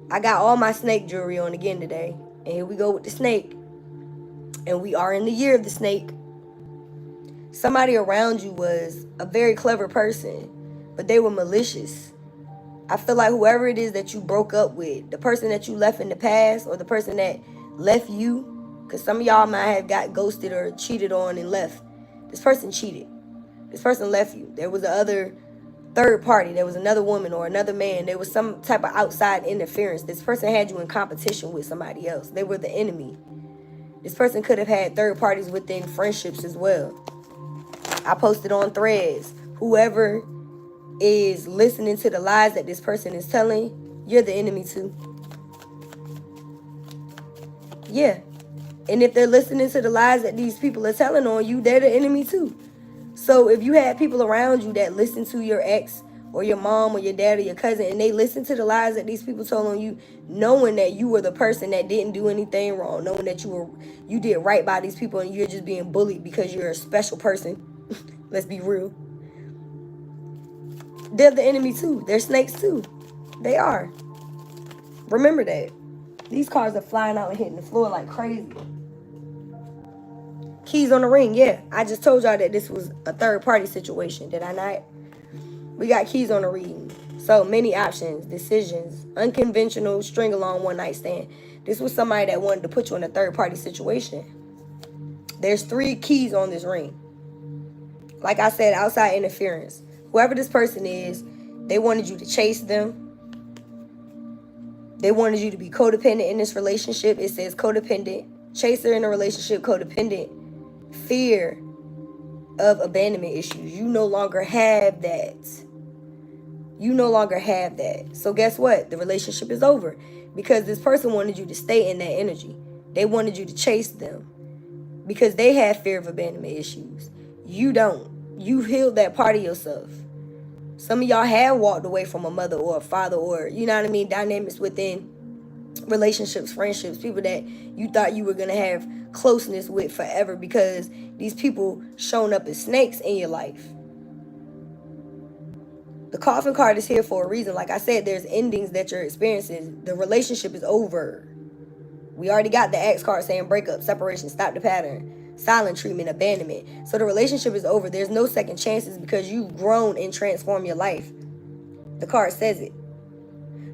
I got all my snake jewelry on again today. And here we go with the snake. And we are in the year of the snake. Somebody around you was a very clever person. But they were malicious. I feel like whoever it is that you broke up with. The person that you left in the past. Or the person that left you. Because some of y'all might have got ghosted or cheated on and left. This person cheated. This person left you. There was another third party. There was another woman or another man. There was some type of outside interference. This person had you in competition with somebody else. They were the enemy. This person could have had third parties within friendships as well. I posted on Threads. Whoever is listening to the lies that this person is telling, you're the enemy too. Yeah. And if they're listening to the lies that these people are telling on you, they're the enemy too. So if you had people around you that listen to your ex or your mom or your dad or your cousin and they listen to the lies that these people told on you, knowing that you were the person that didn't do anything wrong, knowing that you did right by these people and you're just being bullied because you're a special person. Let's be real. They're the enemy too. They're snakes too. They are. Remember that. These cards are flying out and hitting the floor like crazy. Keys on the ring, yeah. I just told y'all that this was a third-party situation, did I not? We got keys on the reading. So, many options, decisions, unconventional, string-along, one-night stand. This was somebody that wanted to put you in a third-party situation. There's 3 keys on this ring. Like I said, outside interference. Whoever this person is, they wanted you to chase them. They wanted you to be codependent in this relationship. It says codependent. Chaser in a relationship, codependent. Fear of abandonment issues. You no longer have that. You no longer have that. So guess what? The relationship is over. Because this person wanted you to stay in that energy. They wanted you to chase them. Because they have fear of abandonment issues. You don't. You've healed that part of yourself. Some of y'all have walked away from a mother or a father or, you know what I mean, dynamics within relationships, friendships, people that you thought you were going to have closeness with forever because these people shown up as snakes in your life. The coffin card is here for a reason. Like I said, there's endings that you're experiencing. The relationship is over. We already got the X card saying breakup, separation, stop the pattern, silent treatment, abandonment. So the relationship is over. There's no second chances because you've grown and transformed your life. The card says it.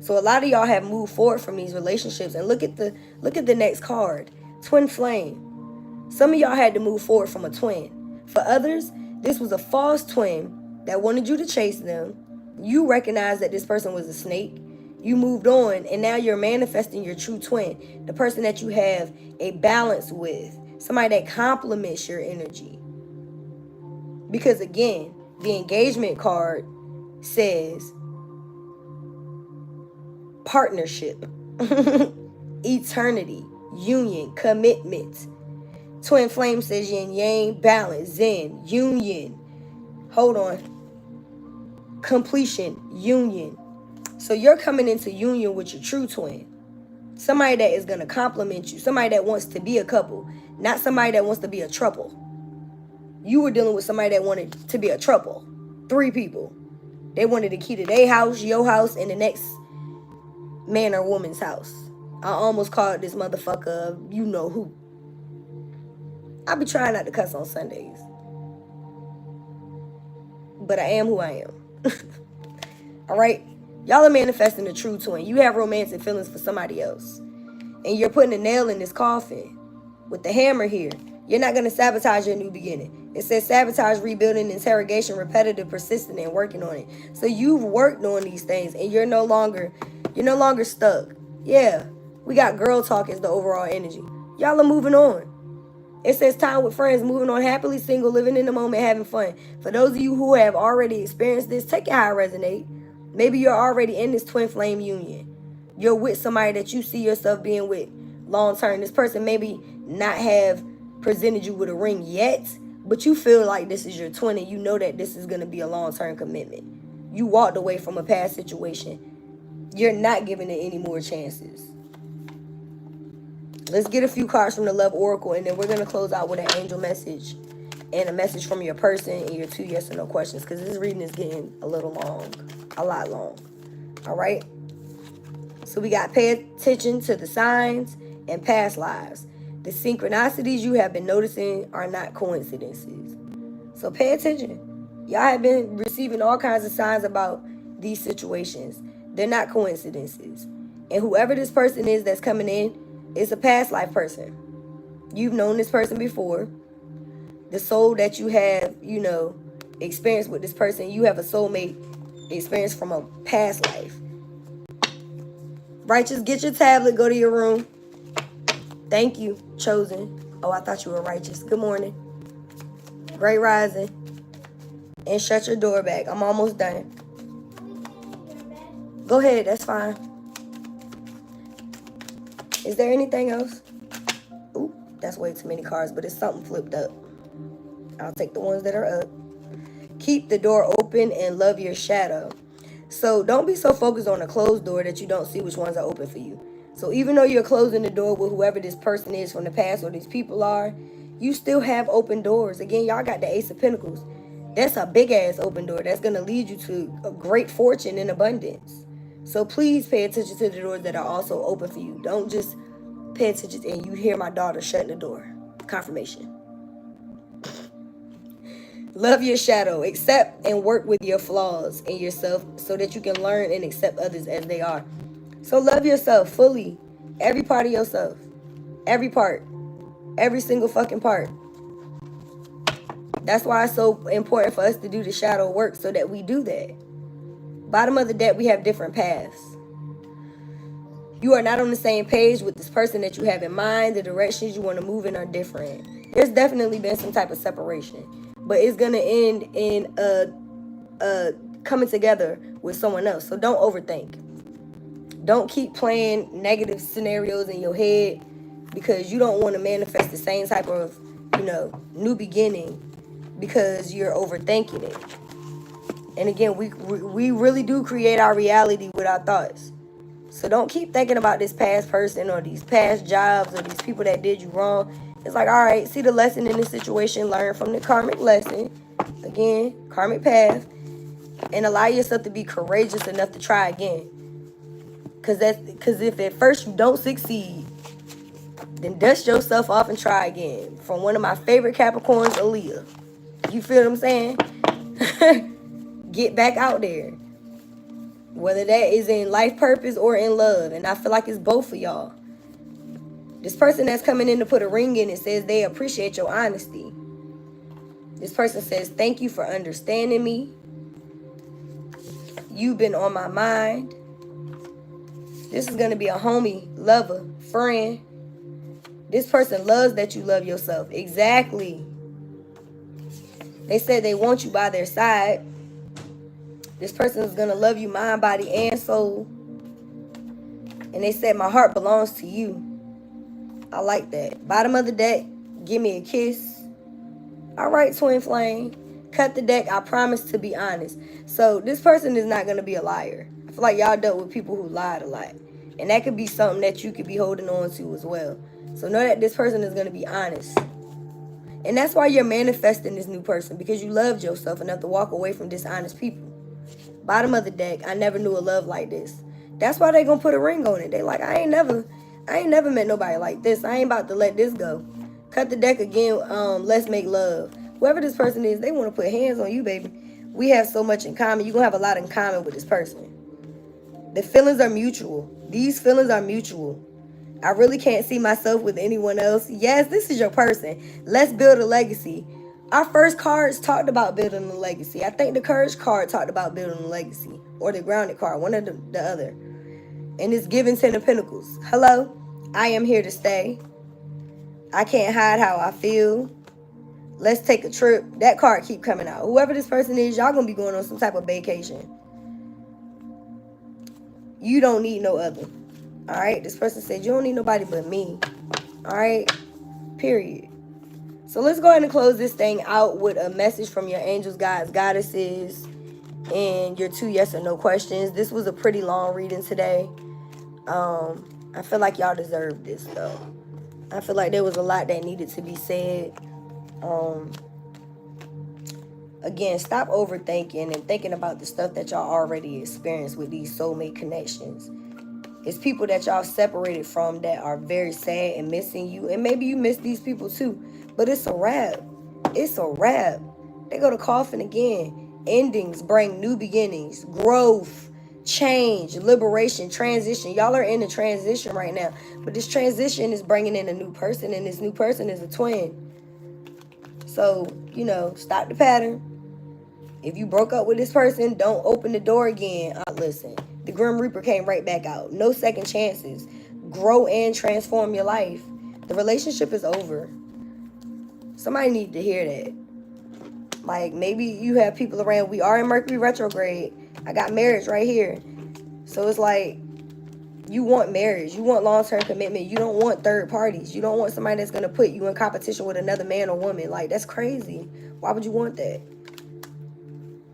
So a lot of y'all have moved forward from these relationships. And look at the next card. Twin flame. Some of y'all had to move forward from a twin. For others, this was a false twin that wanted you to chase them, You recognize that this person was a snake. You moved on, and now you're manifesting your true twin, the person that you have a balance with, somebody that complements your energy. Because again, the engagement card says partnership, eternity, union, commitment. Twin flame says yin yang, balance, zen, union. Hold on. Completion, union. So you're coming into union with your true twin. Somebody that is going to complement you. Somebody that wants to be a couple. Not somebody that wants to be a trouble. You were dealing with somebody that wanted to be a trouble. 3 people. They wanted the key to their house, your house, and the next man or woman's house. I almost called this motherfucker you know who. I be trying not to cuss on Sundays. But I am who I am. Alright? Y'all are manifesting a true twin. You have romantic feelings for somebody else. And you're putting a nail in this coffin with the hammer here. You're not going to sabotage your new beginning. It says sabotage, rebuilding, interrogation, repetitive, persistent, and working on it. So you've worked on these things and you're no longer stuck. Yeah, we got girl talk as the overall energy. Y'all are moving on. It says time with friends, moving on happily, single, living in the moment, having fun. For those of you who have already experienced this, take it how it resonates. Maybe you're already in this twin flame union. You're with somebody that you see yourself being with long term. This person maybe not have presented you with a ring yet, but you feel like this is your twin and you know that this is going to be a long-term commitment. You walked away from a past situation. You're not giving it any more chances. Let's get a few cards from the Love Oracle, and then we're going to close out with an angel message and a message from your person and your 2 yes or no questions, because this reading is getting a little long, a lot long. All right? So we got pay attention to the signs and past lives. The synchronicities you have been noticing are not coincidences. So pay attention. Y'all have been receiving all kinds of signs about these situations. They're not coincidences. And whoever this person is that's coming in is a past life person. You've known this person before. The soul that you have, experienced with this person, you have a soulmate experience from a past life. Righteous, get your tablet, go to your room. Thank you, chosen. Oh, I thought you were righteous. Good morning. Great rising. And shut your door back. I'm almost done. Go ahead, that's fine. Is there anything else? Ooh, that's way too many cards, but it's something flipped up. I'll take the ones that are up. Keep the door open and love your shadow. So don't be so focused on a closed door that you don't see which ones are open for you. So even though you're closing the door with whoever this person is from the past or these people are, you still have open doors. Again, y'all got the Ace of Pentacles. That's a big ass open door. That's going to lead you to a great fortune and abundance. So please pay attention to the doors that are also open for you. Don't just pay attention and you hear my daughter shutting the door. Confirmation. Love your shadow. Accept and work with your flaws in yourself so that you can learn and accept others as they are. So love yourself fully. Every part of yourself. Every part. Every single fucking part. That's why it's so important for us to do the shadow work so that we do that. Bottom of the deck, we have different paths. You are not on the same page with this person that you have in mind. The directions you want to move in are different. There's definitely been some type of separation. But it's going to end in coming together with someone else. So don't overthink. Don't keep playing negative scenarios in your head because you don't want to manifest the same type of, new beginning because you're overthinking it. And again, we really do create our reality with our thoughts. So don't keep thinking about this past person or these past jobs or these people that did you wrong. It's like, all right, see the lesson in this situation, learn from the karmic lesson. Again, karmic path. And allow yourself to be courageous enough to try again. Because if at first you don't succeed, then dust yourself off and try again. From one of my favorite Capricorns, Aaliyah. You feel what I'm saying? Get back out there. Whether that is in life purpose or in love. And I feel like it's both for y'all. This person that's coming in to put a ring in it says they appreciate your honesty. This person says, thank you for understanding me. You've been on my mind. This is going to be a homie, lover, friend. This person loves that you love yourself. Exactly. They said they want you by their side. This person is going to love you mind, body, and soul. And they said, my heart belongs to you. I like that. Bottom of the deck, give me a kiss. All right, twin flame. Cut the deck. I promise to be honest. So this person is not going to be a liar. I feel like y'all dealt with people who lied a lot. And that could be something that you could be holding on to as well. So know that this person is going to be honest. And that's why you're manifesting this new person. Because you loved yourself enough to walk away from dishonest people. Bottom of the deck, I never knew a love like this. That's why they going to put a ring on it. They like, I ain't never met nobody like this. I ain't about to let this go. Cut the deck again. Let's make love. Whoever this person is, they want to put hands on you, baby. We have so much in common. You're going to have a lot in common with this person. The feelings are mutual. These feelings are mutual. I really can't see myself with anyone else. Yes, this is your person. Let's build a legacy. Our first cards talked about building a legacy. I think the Courage card talked about building a legacy. Or the Grounded card, one of the other. And it's giving 10 of Pentacles. Hello, I am here to stay. I can't hide how I feel. Let's take a trip. That card keep coming out. Whoever this person is, y'all gonna be going on some type of vacation. You don't need no other. All right? This person said, you don't need nobody but me. All right? Period. So let's go ahead and close this thing out with a message from your angels, guides, goddesses, and your 2 yes or no questions. This was a pretty long reading today. I feel like y'all deserve this, though. I feel like there was a lot that needed to be said. Again, stop overthinking and thinking about the stuff that y'all already experienced with these soulmate connections. It's people that y'all separated from that are very sad and missing you. And maybe you miss these people too. But it's a wrap. It's a wrap. They go to coffin again. Endings bring new beginnings, growth, change, liberation, transition. Y'all are in a transition right now. But this transition is bringing in a new person. And this new person is a twin. So, you know, stop the pattern. If you broke up with this person, don't open the door again. Listen, the Grim Reaper came right back out. No second chances. Grow and transform your life. The relationship is over. Somebody need to hear that. Like, maybe you have people around. We are in Mercury retrograde. I got marriage right here. So it's like, you want marriage. You want long-term commitment. You don't want third parties. You don't want somebody that's going to put you in competition with another man or woman. Like, that's crazy. Why would you want that?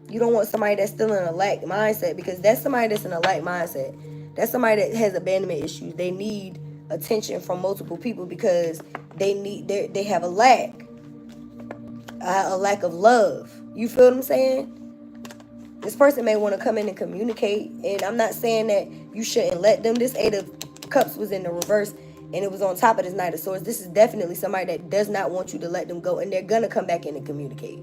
You don't want somebody that's still in a lack mindset, because that's somebody that's in a lack mindset. That's somebody that has abandonment issues. They need attention from multiple people because they have a lack of love. You feel what I'm saying? This person may want to come in and communicate, and I'm not saying that you shouldn't let them. This 8 of Cups was in the reverse, and it was on top of this Knight of Swords. This is definitely somebody that does not want you to let them go, and they're going to come back in and communicate.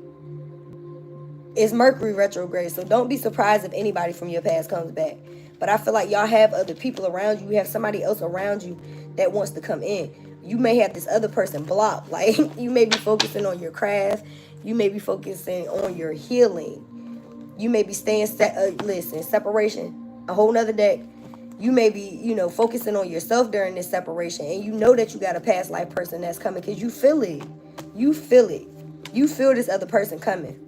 It's Mercury retrograde, so don't be surprised if anybody from your past comes back. But I feel like y'all have other people around you. You have somebody else around you that wants to come in. You may have this other person blocked. Like, you may be focusing on your craft. You may be focusing on your healing. You may be staying, separation, a whole nother deck. You may be, focusing on yourself during this separation. And you know that you got a past life person that's coming because you feel it. You feel it. You feel this other person coming.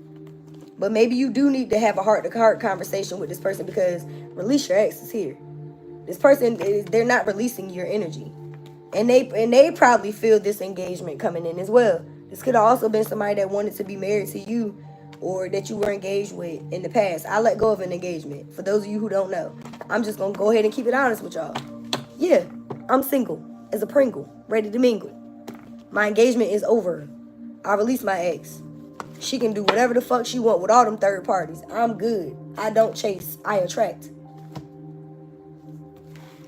But maybe you do need to have a heart-to-heart conversation with this person, because release your ex is here. This person, they're not releasing your energy. And they probably feel this engagement coming in as well. This could have also been somebody that wanted to be married to you, or that you were engaged with in the past. I let go of an engagement. For those of you who don't know, I'm just going to go ahead and keep it honest with y'all. Yeah, I'm single as a Pringle, ready to mingle. My engagement is over. I released my ex. She can do whatever the fuck she want with all them third parties. I'm good. I don't chase. I attract.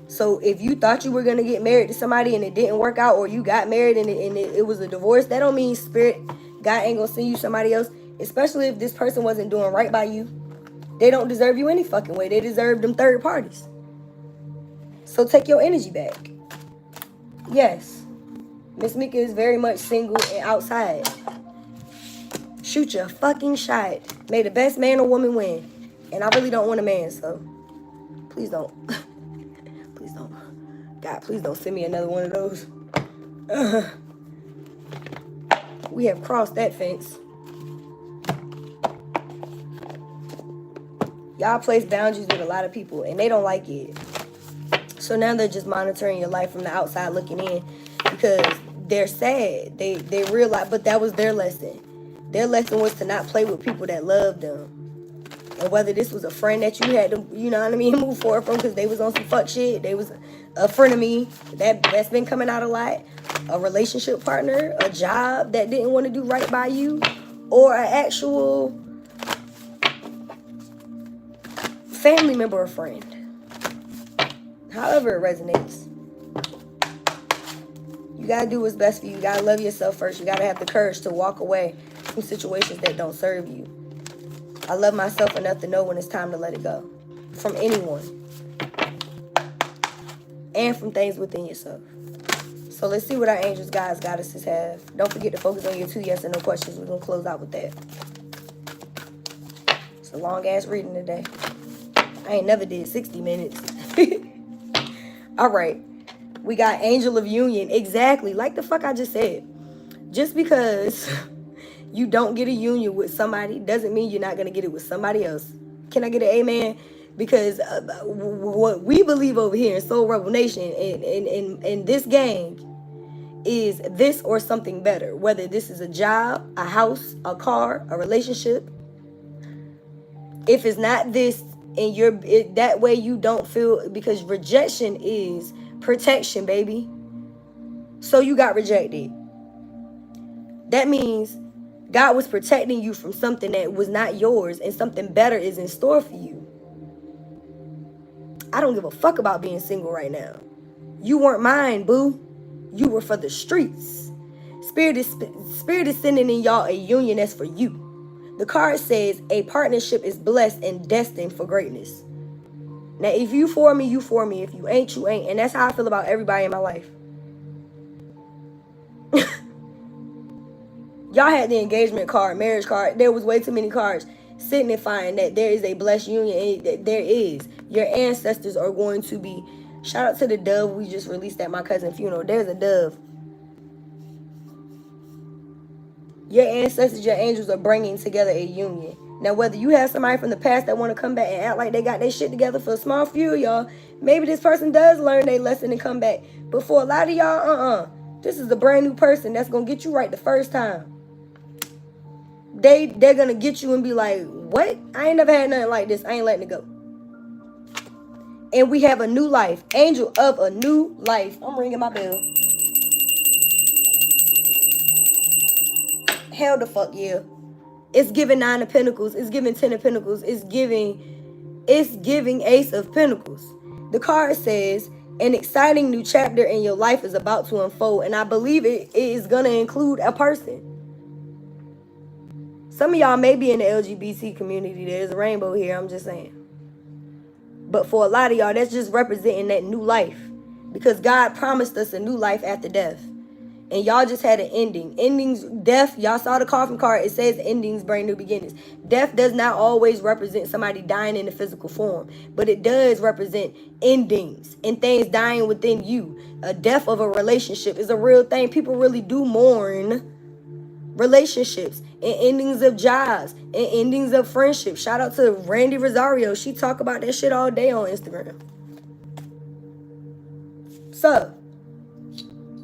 So if you thought you were going to get married to somebody and it didn't work out, or you got married and it was a divorce, that don't mean spirit, God ain't going to send you somebody else. Especially if this person wasn't doing right by you. They don't deserve you any fucking way. They deserve them third parties. So take your energy back. Yes. Miss Mika is very much single and outside. Shoot your fucking shot. May the best man or woman win. And I really don't want a man, so please don't. Please don't. God, please don't send me another one of those. We have crossed that fence. Y'all place boundaries with a lot of people, and they don't like it. So now they're just monitoring your life from the outside looking in because they're sad. They realize, but that was their lesson. Their lesson was to not play with people that loved them. And whether this was a friend that you had to, you know what I mean, move forward from because they was on some fuck shit. They was a friend of me. That's been coming out a lot. A relationship partner, a job that didn't want to do right by you, or an actual family member or friend. However it resonates. You gotta do what's best for you. You gotta love yourself first. You gotta have the courage to walk away from situations that don't serve you. I love myself enough to know when it's time to let it go. From anyone. And from things within yourself. So let's see what our angels, guides, goddesses have. Don't forget to focus on your 2 yes and no questions. We're gonna close out with that. It's a long ass reading today. I ain't never did 60 minutes. All right. We got Angel of Union. Exactly. Like the fuck I just said. Just because you don't get a union with somebody doesn't mean you're not going to get it with somebody else. Can I get an amen? Because what we believe over here in Soul Rebel Nation in this gang is this or something better. Whether this is a job, a house, a car, a relationship. If it's not this, and that way you don't feel, because rejection is protection, baby. So you got rejected. That means God was protecting you from something that was not yours, and something better is in store for you. I don't give a fuck about being single right now. You weren't mine, boo. You were for the streets. Spirit is sending in y'all a union that's for you. The card says a partnership is blessed and destined for greatness. Now, if you for me, you for me. If you ain't, you ain't. And that's how I feel about everybody in my life. Y'all had the engagement card, marriage card. There was way too many cards signifying that there is a blessed union. And there is. Your ancestors are going to be. Shout out to the dove we just released at my cousin's funeral. There's a dove. Your ancestors, your angels are bringing together a union. Now, whether you have somebody from the past that want to come back and act like they got their shit together, for a small few of y'all, maybe this person does learn their lesson and come back. But for a lot of y'all, this is a brand new person that's going to get you right the first time. They're going to get you and be like, what? I ain't never had nothing like this. I ain't letting it go. And we have a new life. Angel of a new life. I'm ringing my bell. Hell the fuck yeah. It's giving 9 of Pentacles. It's giving 10 of Pentacles. It's giving Ace of Pentacles. The card says an exciting new chapter in your life is about to unfold. And I believe it is going to include a person. Some of y'all may be in the LGBT community. There's a rainbow here. I'm just saying. But for a lot of y'all, that's just representing that new life. Because God promised us a new life after death. And y'all just had an ending. Endings, death, y'all saw the coffin card. It says endings bring new beginnings. Death does not always represent somebody dying in the physical form. But it does represent endings and things dying within you. A death of a relationship is a real thing. People really do mourn relationships and endings of jobs and endings of friendships. Shout out to Randy Rosario. She talk about that shit all day on Instagram. So,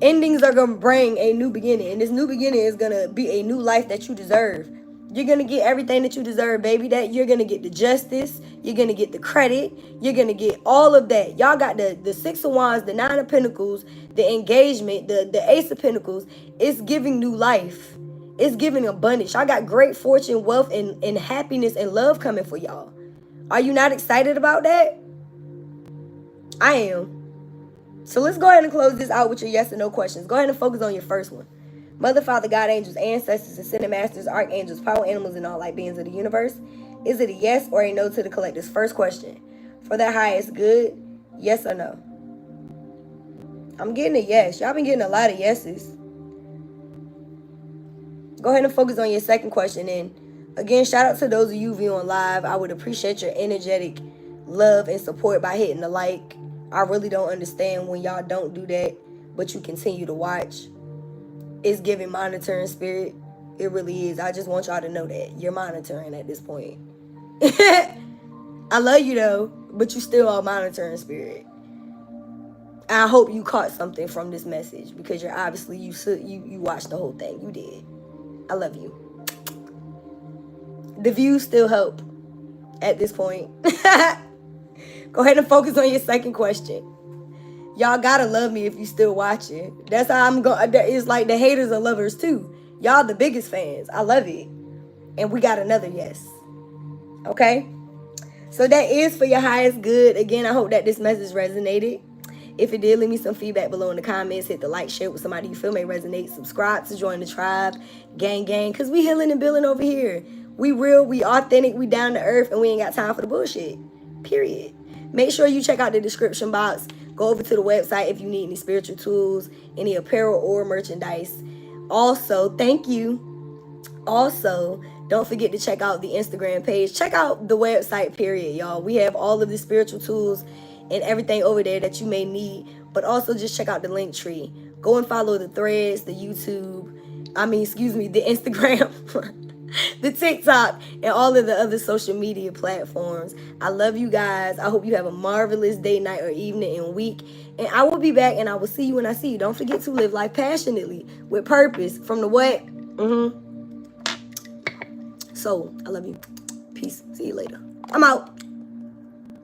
endings are going to bring a new beginning. And this new beginning is going to be a new life that you deserve. You're going to get everything that you deserve, baby. That you're going to get the justice. You're going to get the credit. You're going to get all of that. Y'all got the 6 of Wands, the 9 of Pentacles, the engagement, the Ace of Pentacles. It's giving new life. It's giving abundance. Y'all got great fortune, wealth, and happiness and love coming for y'all. Are you not excited about that? I am. So let's go ahead and close this out with your yes and no questions. Go ahead and focus on your first one. Mother, Father, God, angels, ancestors, ascended masters, archangels, power animals, and all light beings of the universe. Is it a yes or a no to the collector's first question? For their highest good, yes or no? I'm getting a yes. Y'all been getting a lot of yeses. Go ahead and focus on your second question and Again, shout out to those of you viewing live. I would appreciate your energetic love and support by hitting the like. I really don't understand when y'all don't do that, but you continue to watch. It's giving monitoring spirit. It really is. I just want y'all to know that you're monitoring at this point. I love you though, but you still are monitoring spirit. I hope you caught something from this message, because you're obviously you watched the whole thing. You did. I love you. The views still help at this point. Go ahead and focus on your second question. Y'all gotta love me if you still watching. That's how I'm going. It's like the haters are lovers too. Y'all the biggest fans. I love it. And we got another yes. Okay? So that is for your highest good. Again, I hope that this message resonated. If it did, leave me some feedback below in the comments. Hit the like, share with somebody you feel may resonate. Subscribe to join the tribe. Gang, because we healing and building over here. We real, we authentic, we down to earth, and we ain't got time for the bullshit. Period. Make sure you check out the description box. Go over to the website if you need any spiritual tools, any apparel or merchandise. Also, thank you. Also, don't forget to check out the Instagram page. Check out the website, period, y'all. We have all of the spiritual tools and everything over there that you may need. But also just check out the link tree. Go and follow the threads, the YouTube, the Instagram, the TikTok, and all of the other social media platforms. I love you guys. I hope you have a marvelous day, night, or evening and week. And I will be back, and I will see you when I see you. Don't forget to live life passionately with purpose. From the what? So, I love you. Peace. See you later. I'm out.